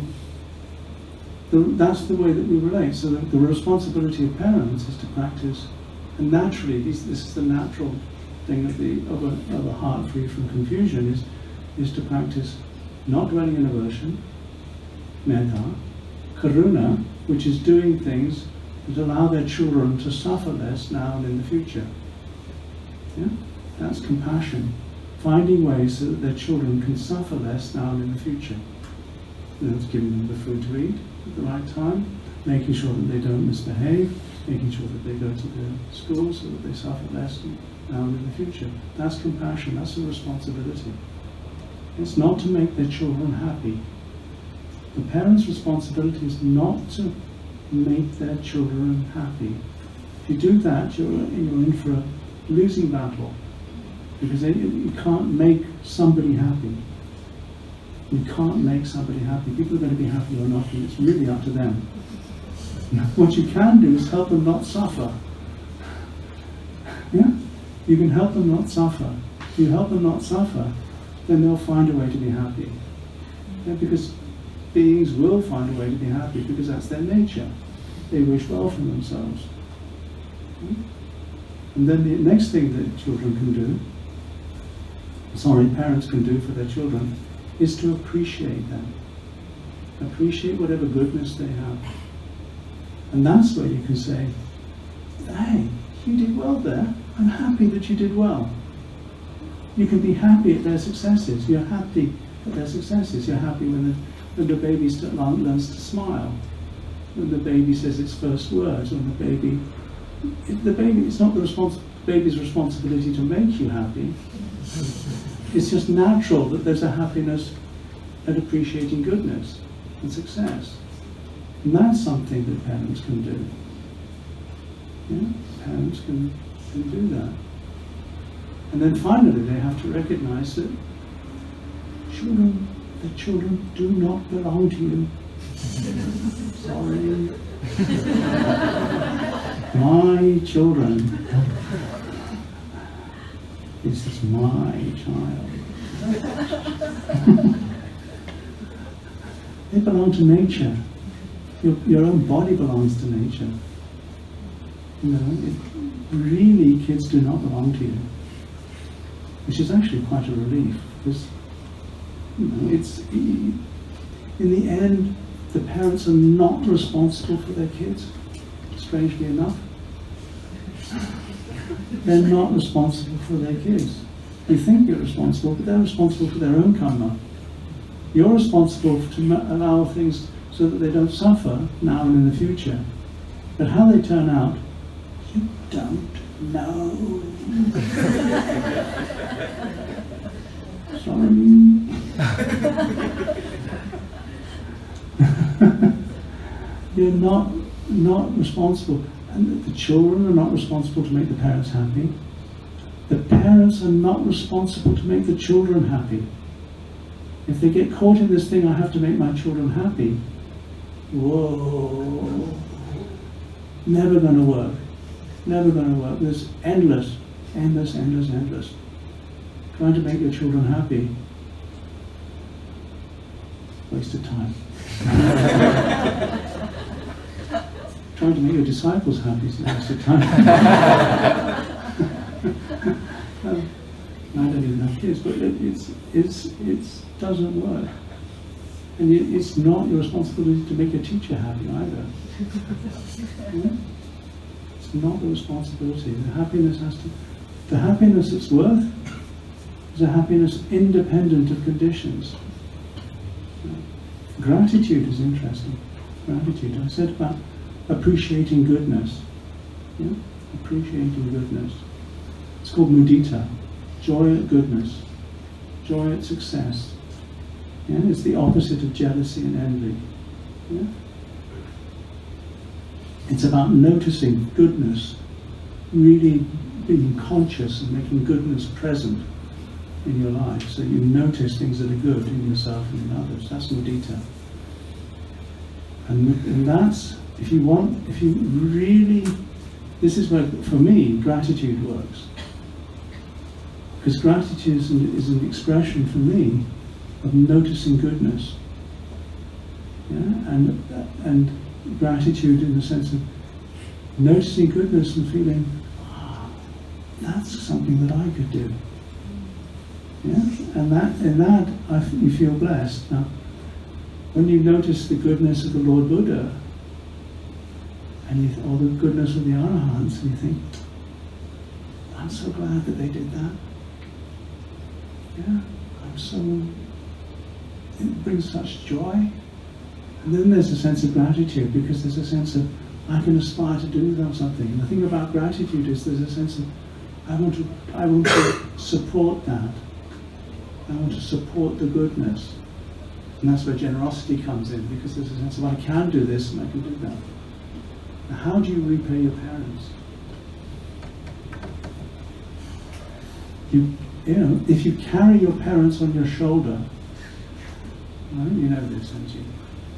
that's the way that we relate. So the responsibility of parents is to practice, and naturally, this is the natural thing of a heart free from confusion, is to practice not dwelling in aversion, metta, karuna, which is doing things that allow their children to suffer less now and in the future. That's compassion. Finding ways so that their children can suffer less now and in the future. It's giving them the food to eat at the right time, making sure that they don't misbehave, making sure that they go to the school so that they suffer less now and in the future. That's compassion, that's a responsibility. It's not to make their children happy. The parents' responsibility is not to make their children happy. If you do that, you're in for a losing battle, because you can't make somebody happy. You can't make somebody happy. People are going to be happy or not, and it's really up to them. What you can do is help them not suffer. You can help them not suffer. If you help them not suffer, then they'll find a way to be happy. Because beings will find a way to be happy, because that's their nature. They wish well for themselves. And then the next thing that parents can do for their children, is to appreciate them. Appreciate whatever goodness they have. And that's where you can say, hey, you did well there. I'm happy that you did well. You can be happy at their successes. You're happy at their successes. You're happy when the baby learns to smile. When the baby says its first words. When the baby, it's not the baby's responsibility to make you happy. It's just natural that there's a happiness at appreciating goodness and success. And that's something that parents can do. Parents can do that. And then finally they have to recognize that the children do not belong to you. Sorry. My children. This is my child. They belong to nature. Your own body belongs to nature. Really, kids do not belong to you, which is actually quite a relief, because it's in the end the parents are not responsible for their kids. Strangely enough, they're not responsible for their kids. You think you're responsible, but they're responsible for their own karma. You're responsible to allow things so that they don't suffer now and in the future. But how they turn out, you don't know. Sorry. You're not responsible. And the children are not responsible to make the parents happy. The parents are not responsible to make the children happy. If they get caught in this thing, I have to make my children happy, whoa, never going to work. Never going to work. There's endless. Trying to make your children happy, waste of time. Trying to make your disciples happy is a waste of time. I don't even have kids, but it doesn't work. And it's not your responsibility to make your teacher happy either. It's not the responsibility. The happiness it's worth is a happiness independent of conditions. Gratitude is interesting. Gratitude. I said about appreciating goodness. Appreciating goodness. It's called mudita. Joy at goodness. Joy at success. It's the opposite of jealousy and envy. It's about noticing goodness, really being conscious and making goodness present in your life, so you notice things that are good in yourself and in others. That's mudita. And that's if you really, this is where, for me, gratitude works. Because gratitude is an expression for me of noticing goodness. Yeah? And gratitude in the sense of noticing goodness and feeling, that's something that I could do. Yeah? And you feel blessed. Now, when you notice the goodness of the Lord Buddha, or the goodness of the Arahants, and you think, I'm so glad that they did that. Yeah, it brings such joy. And then there's a sense of gratitude, because there's a sense of, I can aspire to do something. And the thing about gratitude is there's a sense of, I want to support that. I want to support the goodness. And that's where generosity comes in, because there's a sense of, I can do this and I can do that. Now, how do you repay your parents? If you carry your parents on your shoulder, right? You know this, don't you?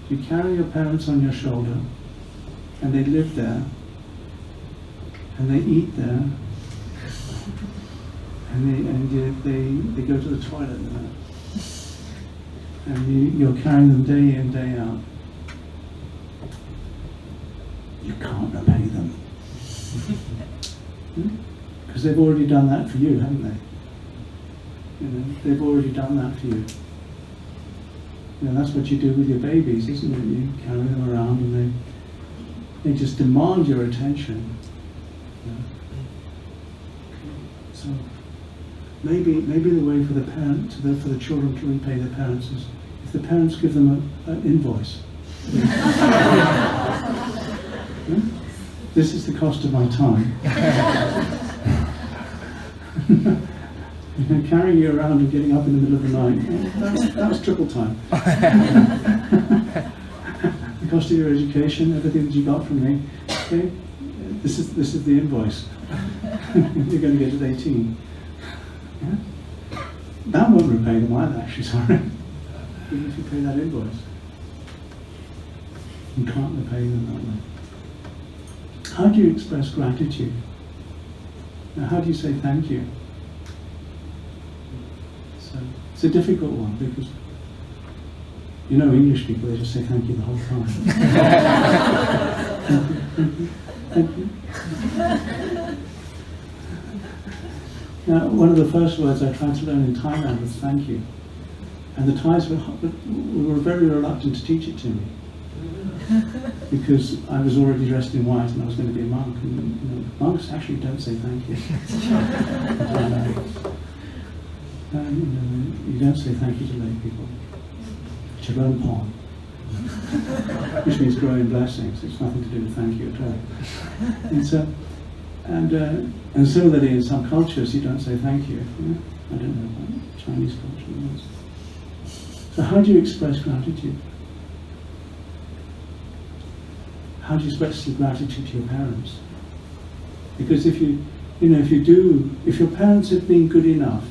You carry your parents on your shoulder, and they live there, and they eat there, and they go to the toilet there, and you're carrying them day in, day out. You can't repay them. Because they've already done that for you, haven't they? They've already done that for you. That's what you do with your babies, isn't it? You carry them around and they just demand your attention. So maybe the way for the children to repay their parents is if the parents give them an invoice. This is the cost of my time. Carrying you around and getting up in the middle of the night, that was triple time. The cost of your education, everything that you got from me, okay? This is the invoice. You're going to get it at 18. Yeah? That won't repay them either, actually, sorry. Even if you pay that invoice. You can't repay them that way. How do you express gratitude? Now, how do you say thank you? So it's a difficult one, because English people, they just say thank you the whole time. Thank you. Now, one of the first words I tried to learn in Thailand was thank you, and the Thais were very reluctant to teach it to me, because I was already dressed in white and I was going to be a monk, and monks actually don't say thank you. You don't say thank you to lay people. Chiron, which means growing blessings. It's nothing to do with thank you at all. And similarly, in some cultures, you don't say thank you. I don't know about Chinese culture. So how do you express gratitude? How do you express the gratitude to your parents? Because if your parents have been good enough,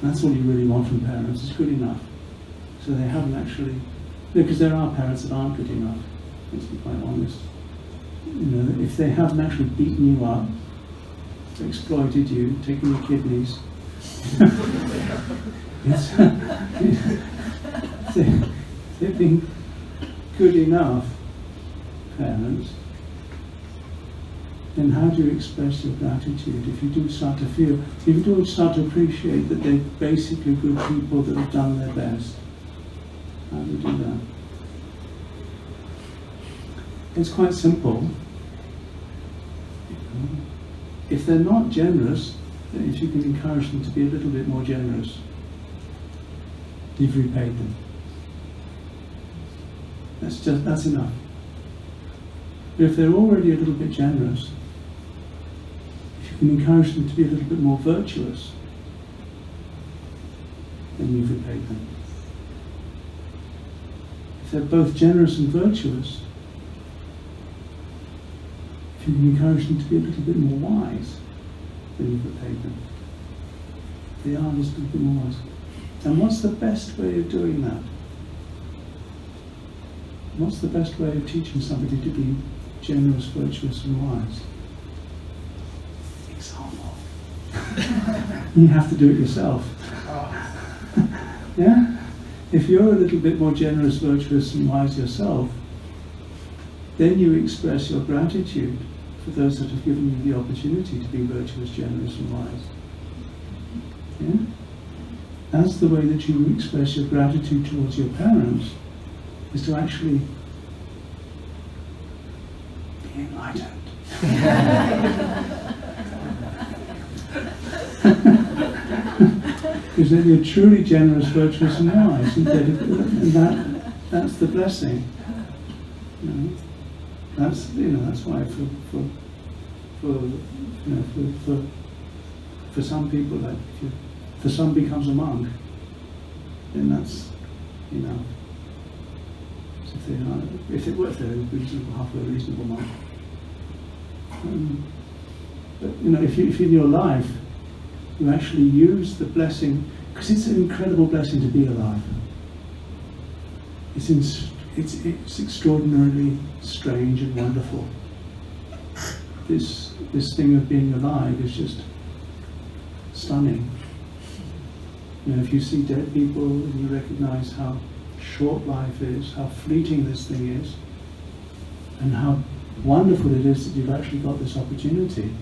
that's all you really want from parents, is good enough. So they haven't actually, because there are parents that aren't good enough, let's be quite honest. If they haven't actually beaten you up, exploited you, taken your kidneys, they've been good enough parents, then how do you express your gratitude? If you do start to appreciate that they're basically good people that have done their best, how do you do that? It's quite simple. If they're not generous, then if you can encourage them to be a little bit more generous, you've repaid them. That's enough. But if they're already a little bit generous, if you can encourage them to be a little bit more virtuous, then you've repaid them. If they're both generous and virtuous, if you can encourage them to be a little bit more wise, then you've repaid them. They are a little bit more wise. And what's the best way of doing that? What's the best way of teaching somebody to be generous, virtuous and wise? Example. You have to do it yourself. Yeah? If you're a little bit more generous, virtuous and wise yourself, then you express your gratitude for those that have given you the opportunity to be virtuous, generous and wise. Yeah? That's the way that you express your gratitude towards your parents, is to actually be enlightened. Because then you're truly generous, virtuous and wise, and that's the blessing. You know? That's why for some people, like if some becomes a monk, then that's if they're reasonable, halfway reasonable monk. But if in your life you actually use the blessing, because it's an incredible blessing to be alive. It's extraordinarily strange and wonderful. This thing of being alive is just stunning. If you see dead people and you recognize how short life is, how fleeting this thing is, and how wonderful it is that you've actually got this opportunity.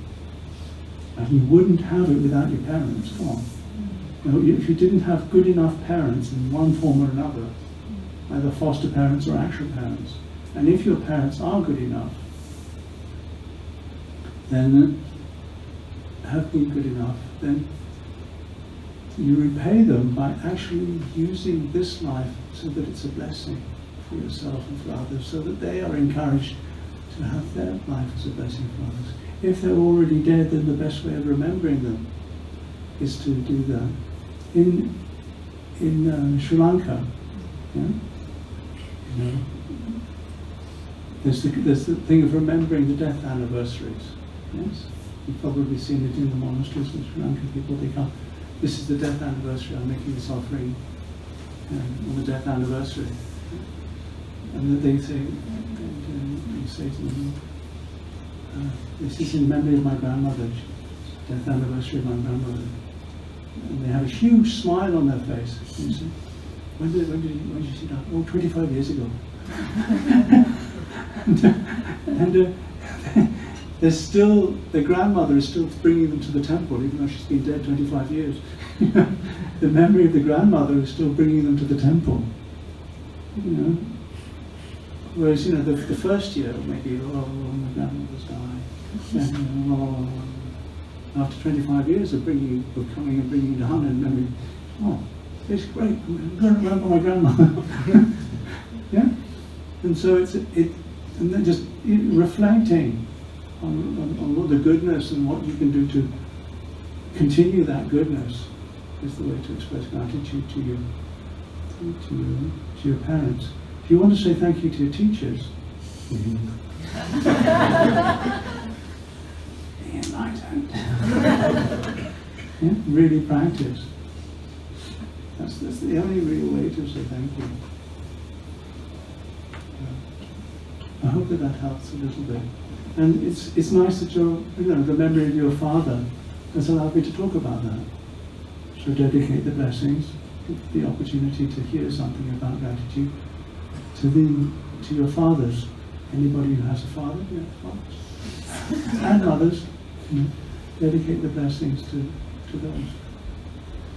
And you wouldn't have it without your parents. Come on. If you didn't have good enough parents in one form or another, either foster parents or actual parents, and if your parents are good enough, then have been good enough, then you repay them by actually using this life so that it's a blessing for yourself and for others, so that they are encouraged to have their life as a blessing for others. If they're already dead, then the best way of remembering them is to do that. In Sri Lanka, there's the thing of remembering the death anniversaries. Yes, you've probably seen it in the monasteries in Sri Lanka. People, they come. This is the death anniversary. I'm making this offering on the death anniversary, and then they say, you say to them, this is in memory of my grandmother, death anniversary of my grandmother. And they have a huge smile on their face. You see, when did you see that? Oh, 25 years ago. and there's still, their grandmother is still bringing them to the temple, even though she's been dead 25 years. The memory of the grandmother is still bringing them to the temple. Whereas, the first year, maybe, my grandmother's died. After 25 years of coming and bringing down and memory, it's great, I'm going to remember my grandmother. Yeah? And so and then just reflecting on all the goodness and what you can do to continue that goodness is the way to express gratitude to your parents. If you want to say thank you to your teachers, be enlightened. Yeah? Really practice. That's the only real way to say thank you. I hope that helps a little bit. And it's nice that the memory of your father has allowed me to talk about that. So dedicate the blessings, the opportunity to hear something about gratitude to your fathers. Anybody who has a father, fathers. And mothers, dedicate the blessings to those.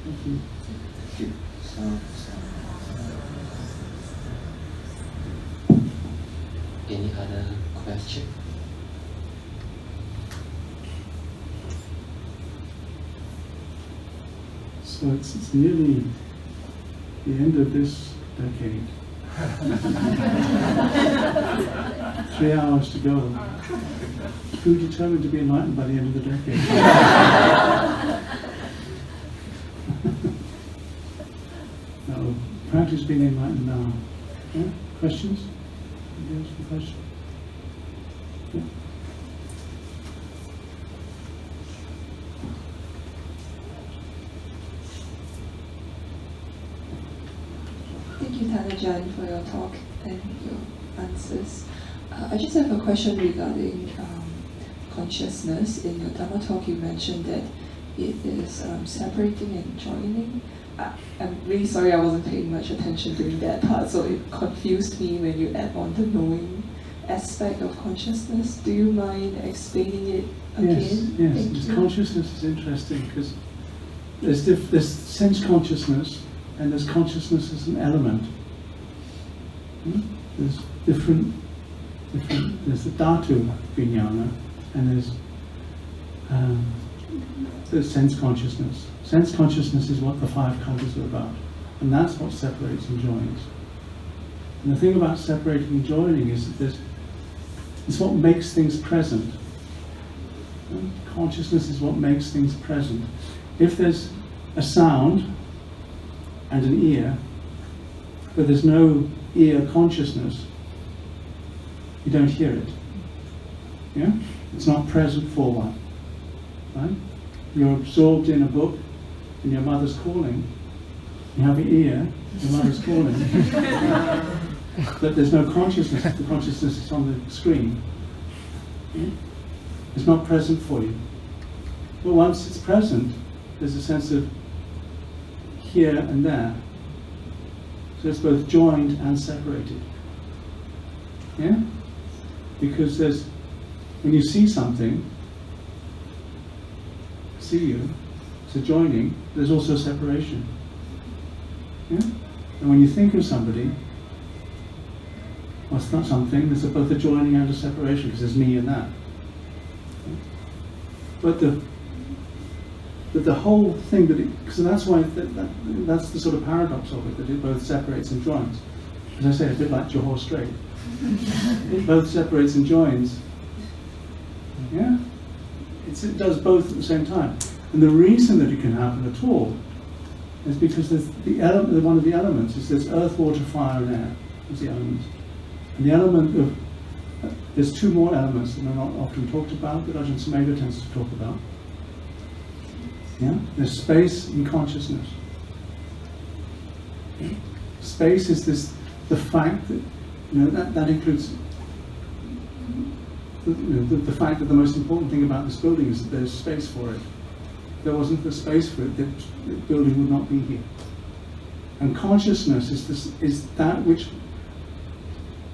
Thank you. Thank you. Any other question? So it's nearly the end of this decade. 3 hours to go. Who determined to be enlightened by the end of the decade? No, practice being enlightened now. Yeah? Questions? Anybody else for question? Yeah. Thank you, Ajahn, for your talk and your answers. I just have a question regarding consciousness. In your Dhamma talk, you mentioned that it is separating and joining. I'm really sorry I wasn't paying much attention during that part, so it confused me when you add on the knowing aspect of consciousness. Do you mind explaining it again? Yes. Consciousness is interesting because there's sense consciousness and there's consciousness as an element. There's different. There's the dhatu vijnana and there's sense consciousness. Sense consciousness is what the five khandhas are about, and that's what separates and joins. And the thing about separating and joining is that it's what makes things present. Consciousness is what makes things present. If there's a sound and an ear, but there's no ear consciousness, you don't hear it. Yeah? It's not present for one. Right? You're absorbed in a book and your mother's calling. You have an ear, your mother's calling. But there's no consciousness. The consciousness is on the screen. Yeah? It's not present for you. But once it's present, there's a sense of here and there. So it's both joined and separated. Yeah? Because when you see something, see you, so joining, there's also separation. Yeah? And when you think of somebody, well, it's not something, there's both a joining and a separation, because there's me and that. Yeah? But the whole thing, because that's why, that's the sort of paradox of it, that it both separates and joins. As I say, a bit like Johor Strait. It both separates and joins. Yeah? It does both at the same time. And the reason that it can happen at all is because there's one of the elements is there's earth, water, fire, and air. That's the elements. And the element of, there's two more elements that are not often talked about, that Ajahn Sumedho tends to talk about. Yeah? There's space and consciousness. Yeah? Space is the fact that, that includes the fact that the most important thing about this building is that there's space for it. If there wasn't the space for it, the building would not be here. And consciousness is that which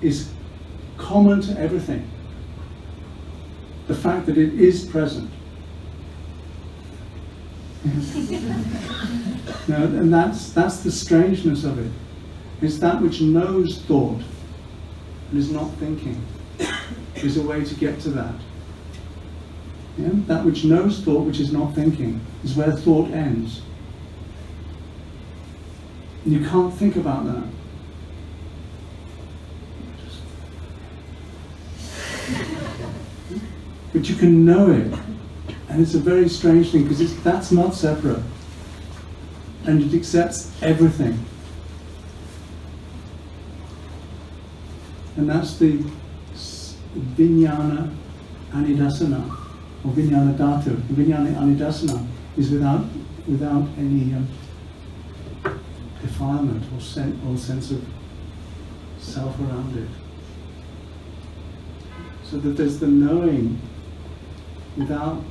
is common to everything. The fact that it is present. And that's the strangeness of it. It's that which knows thought and is not thinking. There's a way to get to that. Yeah? That which knows thought, which is not thinking, is where thought ends. And you can't think about that. But you can know it. And it's a very strange thing, because that's not separate. And it accepts everything. And that's the Vijnana Anidasana, or Vijnana Dhatu. Vijnana Anidasana is without any defilement or sense of self around it. So that there's the knowing without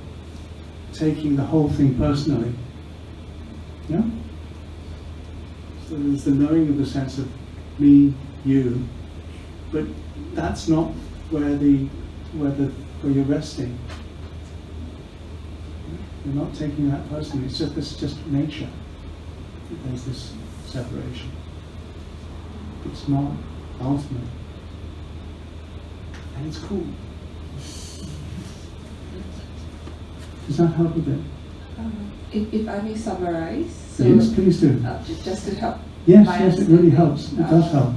taking the whole thing personally. Yeah? So there's the knowing of the sense of me, you, but that's not where you're resting. You're not taking that personally. It's just nature. There's this separation. It's not ultimate, and it's cool. Does that help a bit? If I may summarize, so yes, please do. Just to help. Yes, it really helps. It does help.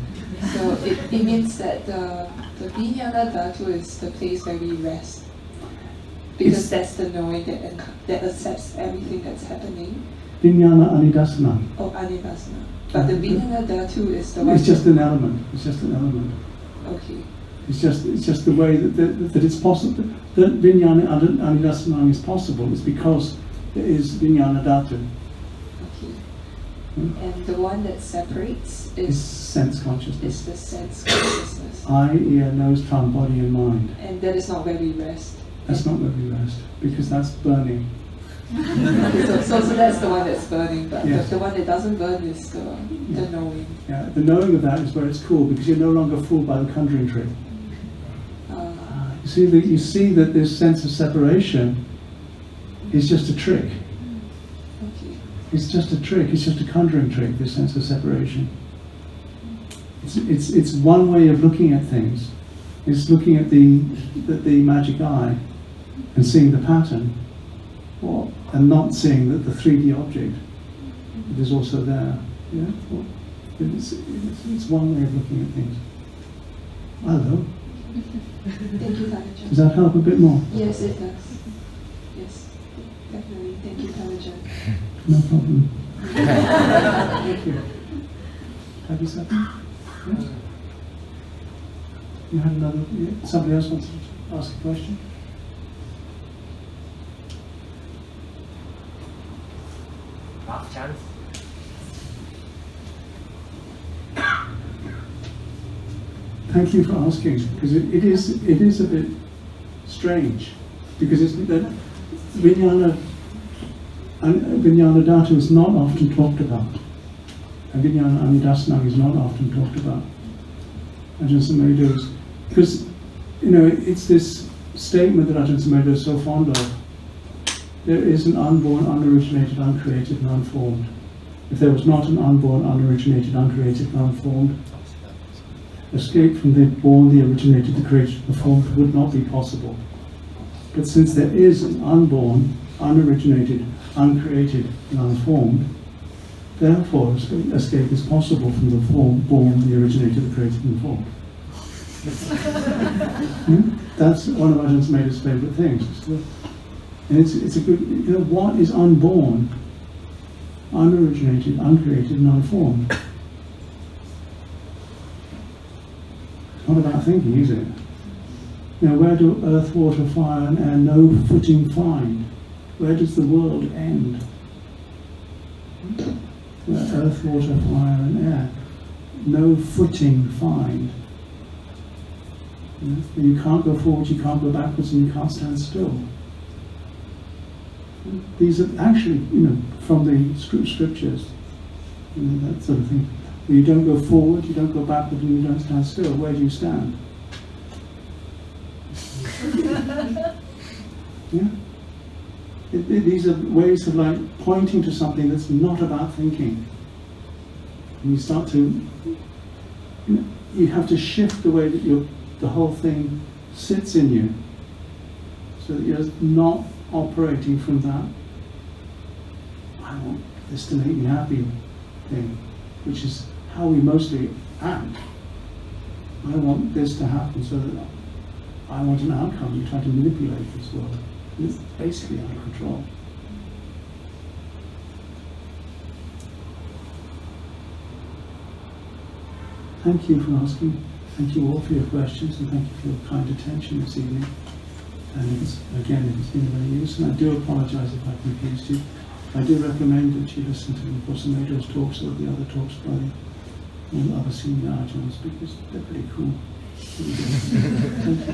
So it means that the Vijnana Dhatu is the place where we rest, because that's the knowing that accepts everything that's happening. Vijnana Anidasana. Oh, Anniversary. But the Vijnana Dhatu is the one. It's just an element. It's just an element. Okay. It's just the way that it's possible. That Vijnana Anidasana is possible is because there is Vijnana Dhatu. Okay. And the one that separates It's is sense consciousness. the sense consciousness. Eye, ear, nose, tongue, body and mind. And that is not where we rest. That's not where we rest, because that's burning. So that's the one that's burning, but Yes. the one that doesn't burn is the knowing. Yeah, the knowing of that is where it's cool, because you're no longer fooled by the conjuring trick. You see that this sense of separation is just a trick. Okay. It's just a trick. It's just a conjuring trick. This sense of separation. It's one way of looking at things. It's looking at the magic eye and seeing the pattern, and not seeing that the 3D object is also there. Yeah, it's one way of looking at things. Hello. Thank you, Tanajan. Does that help a bit more? Yes, it does. Yes, definitely. Thank you, Tanajan. No problem. Thank you. Have you something? Yes? You had another? Somebody else wants to ask a question? Last chance. Thank you for asking, because it is a bit strange, because it's that Vijnana Dhatu is not often talked about, and Vijnana Anidasanam is not often talked about. Ajahn Sumedho is, because it's this statement that Ajahn Sumedho is so fond of. There is an unborn, unoriginated, uncreated, and unformed. If there was not an unborn, unoriginated, uncreated, and unformed, escape from the born, the originated, the created, the formed would not be possible. But since there is an unborn, unoriginated, uncreated, and unformed, therefore escape is possible from the born, the originated, the created, and formed. That's one of Ajahn Sumedho's favourite things. And it's a good, what is unborn, unoriginated, uncreated, and unformed? It's not about thinking, is it? Now, where do earth, water, fire, and air no footing find? Where does the world end? Where earth, water, fire, and air no footing find. You can't go forward, you can't go backwards, and you can't stand still. These are actually, from the scriptures, that sort of thing. You don't go forward, you don't go backward, and you don't stand still. Where do you stand? Yeah? These are ways of pointing to something that's not about thinking. And you start to, you have to shift the way that the whole thing sits in you, so that you're not operating from that, I want this to make me happy thing, which is how we mostly act. I want this to happen, so that I want an outcome. You try to manipulate this world. It's basically out of control. Thank you for asking. Thank you all for your questions, and thank you for your kind attention this evening. And again, if it's been of any use, and I do apologise if I confused you. I do recommend that you listen to Professor Sumedho's talks or the other talks by all the other senior Ajahns, because they're pretty cool. Thank you.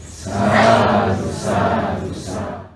Sadhu, sadhu, sadhu.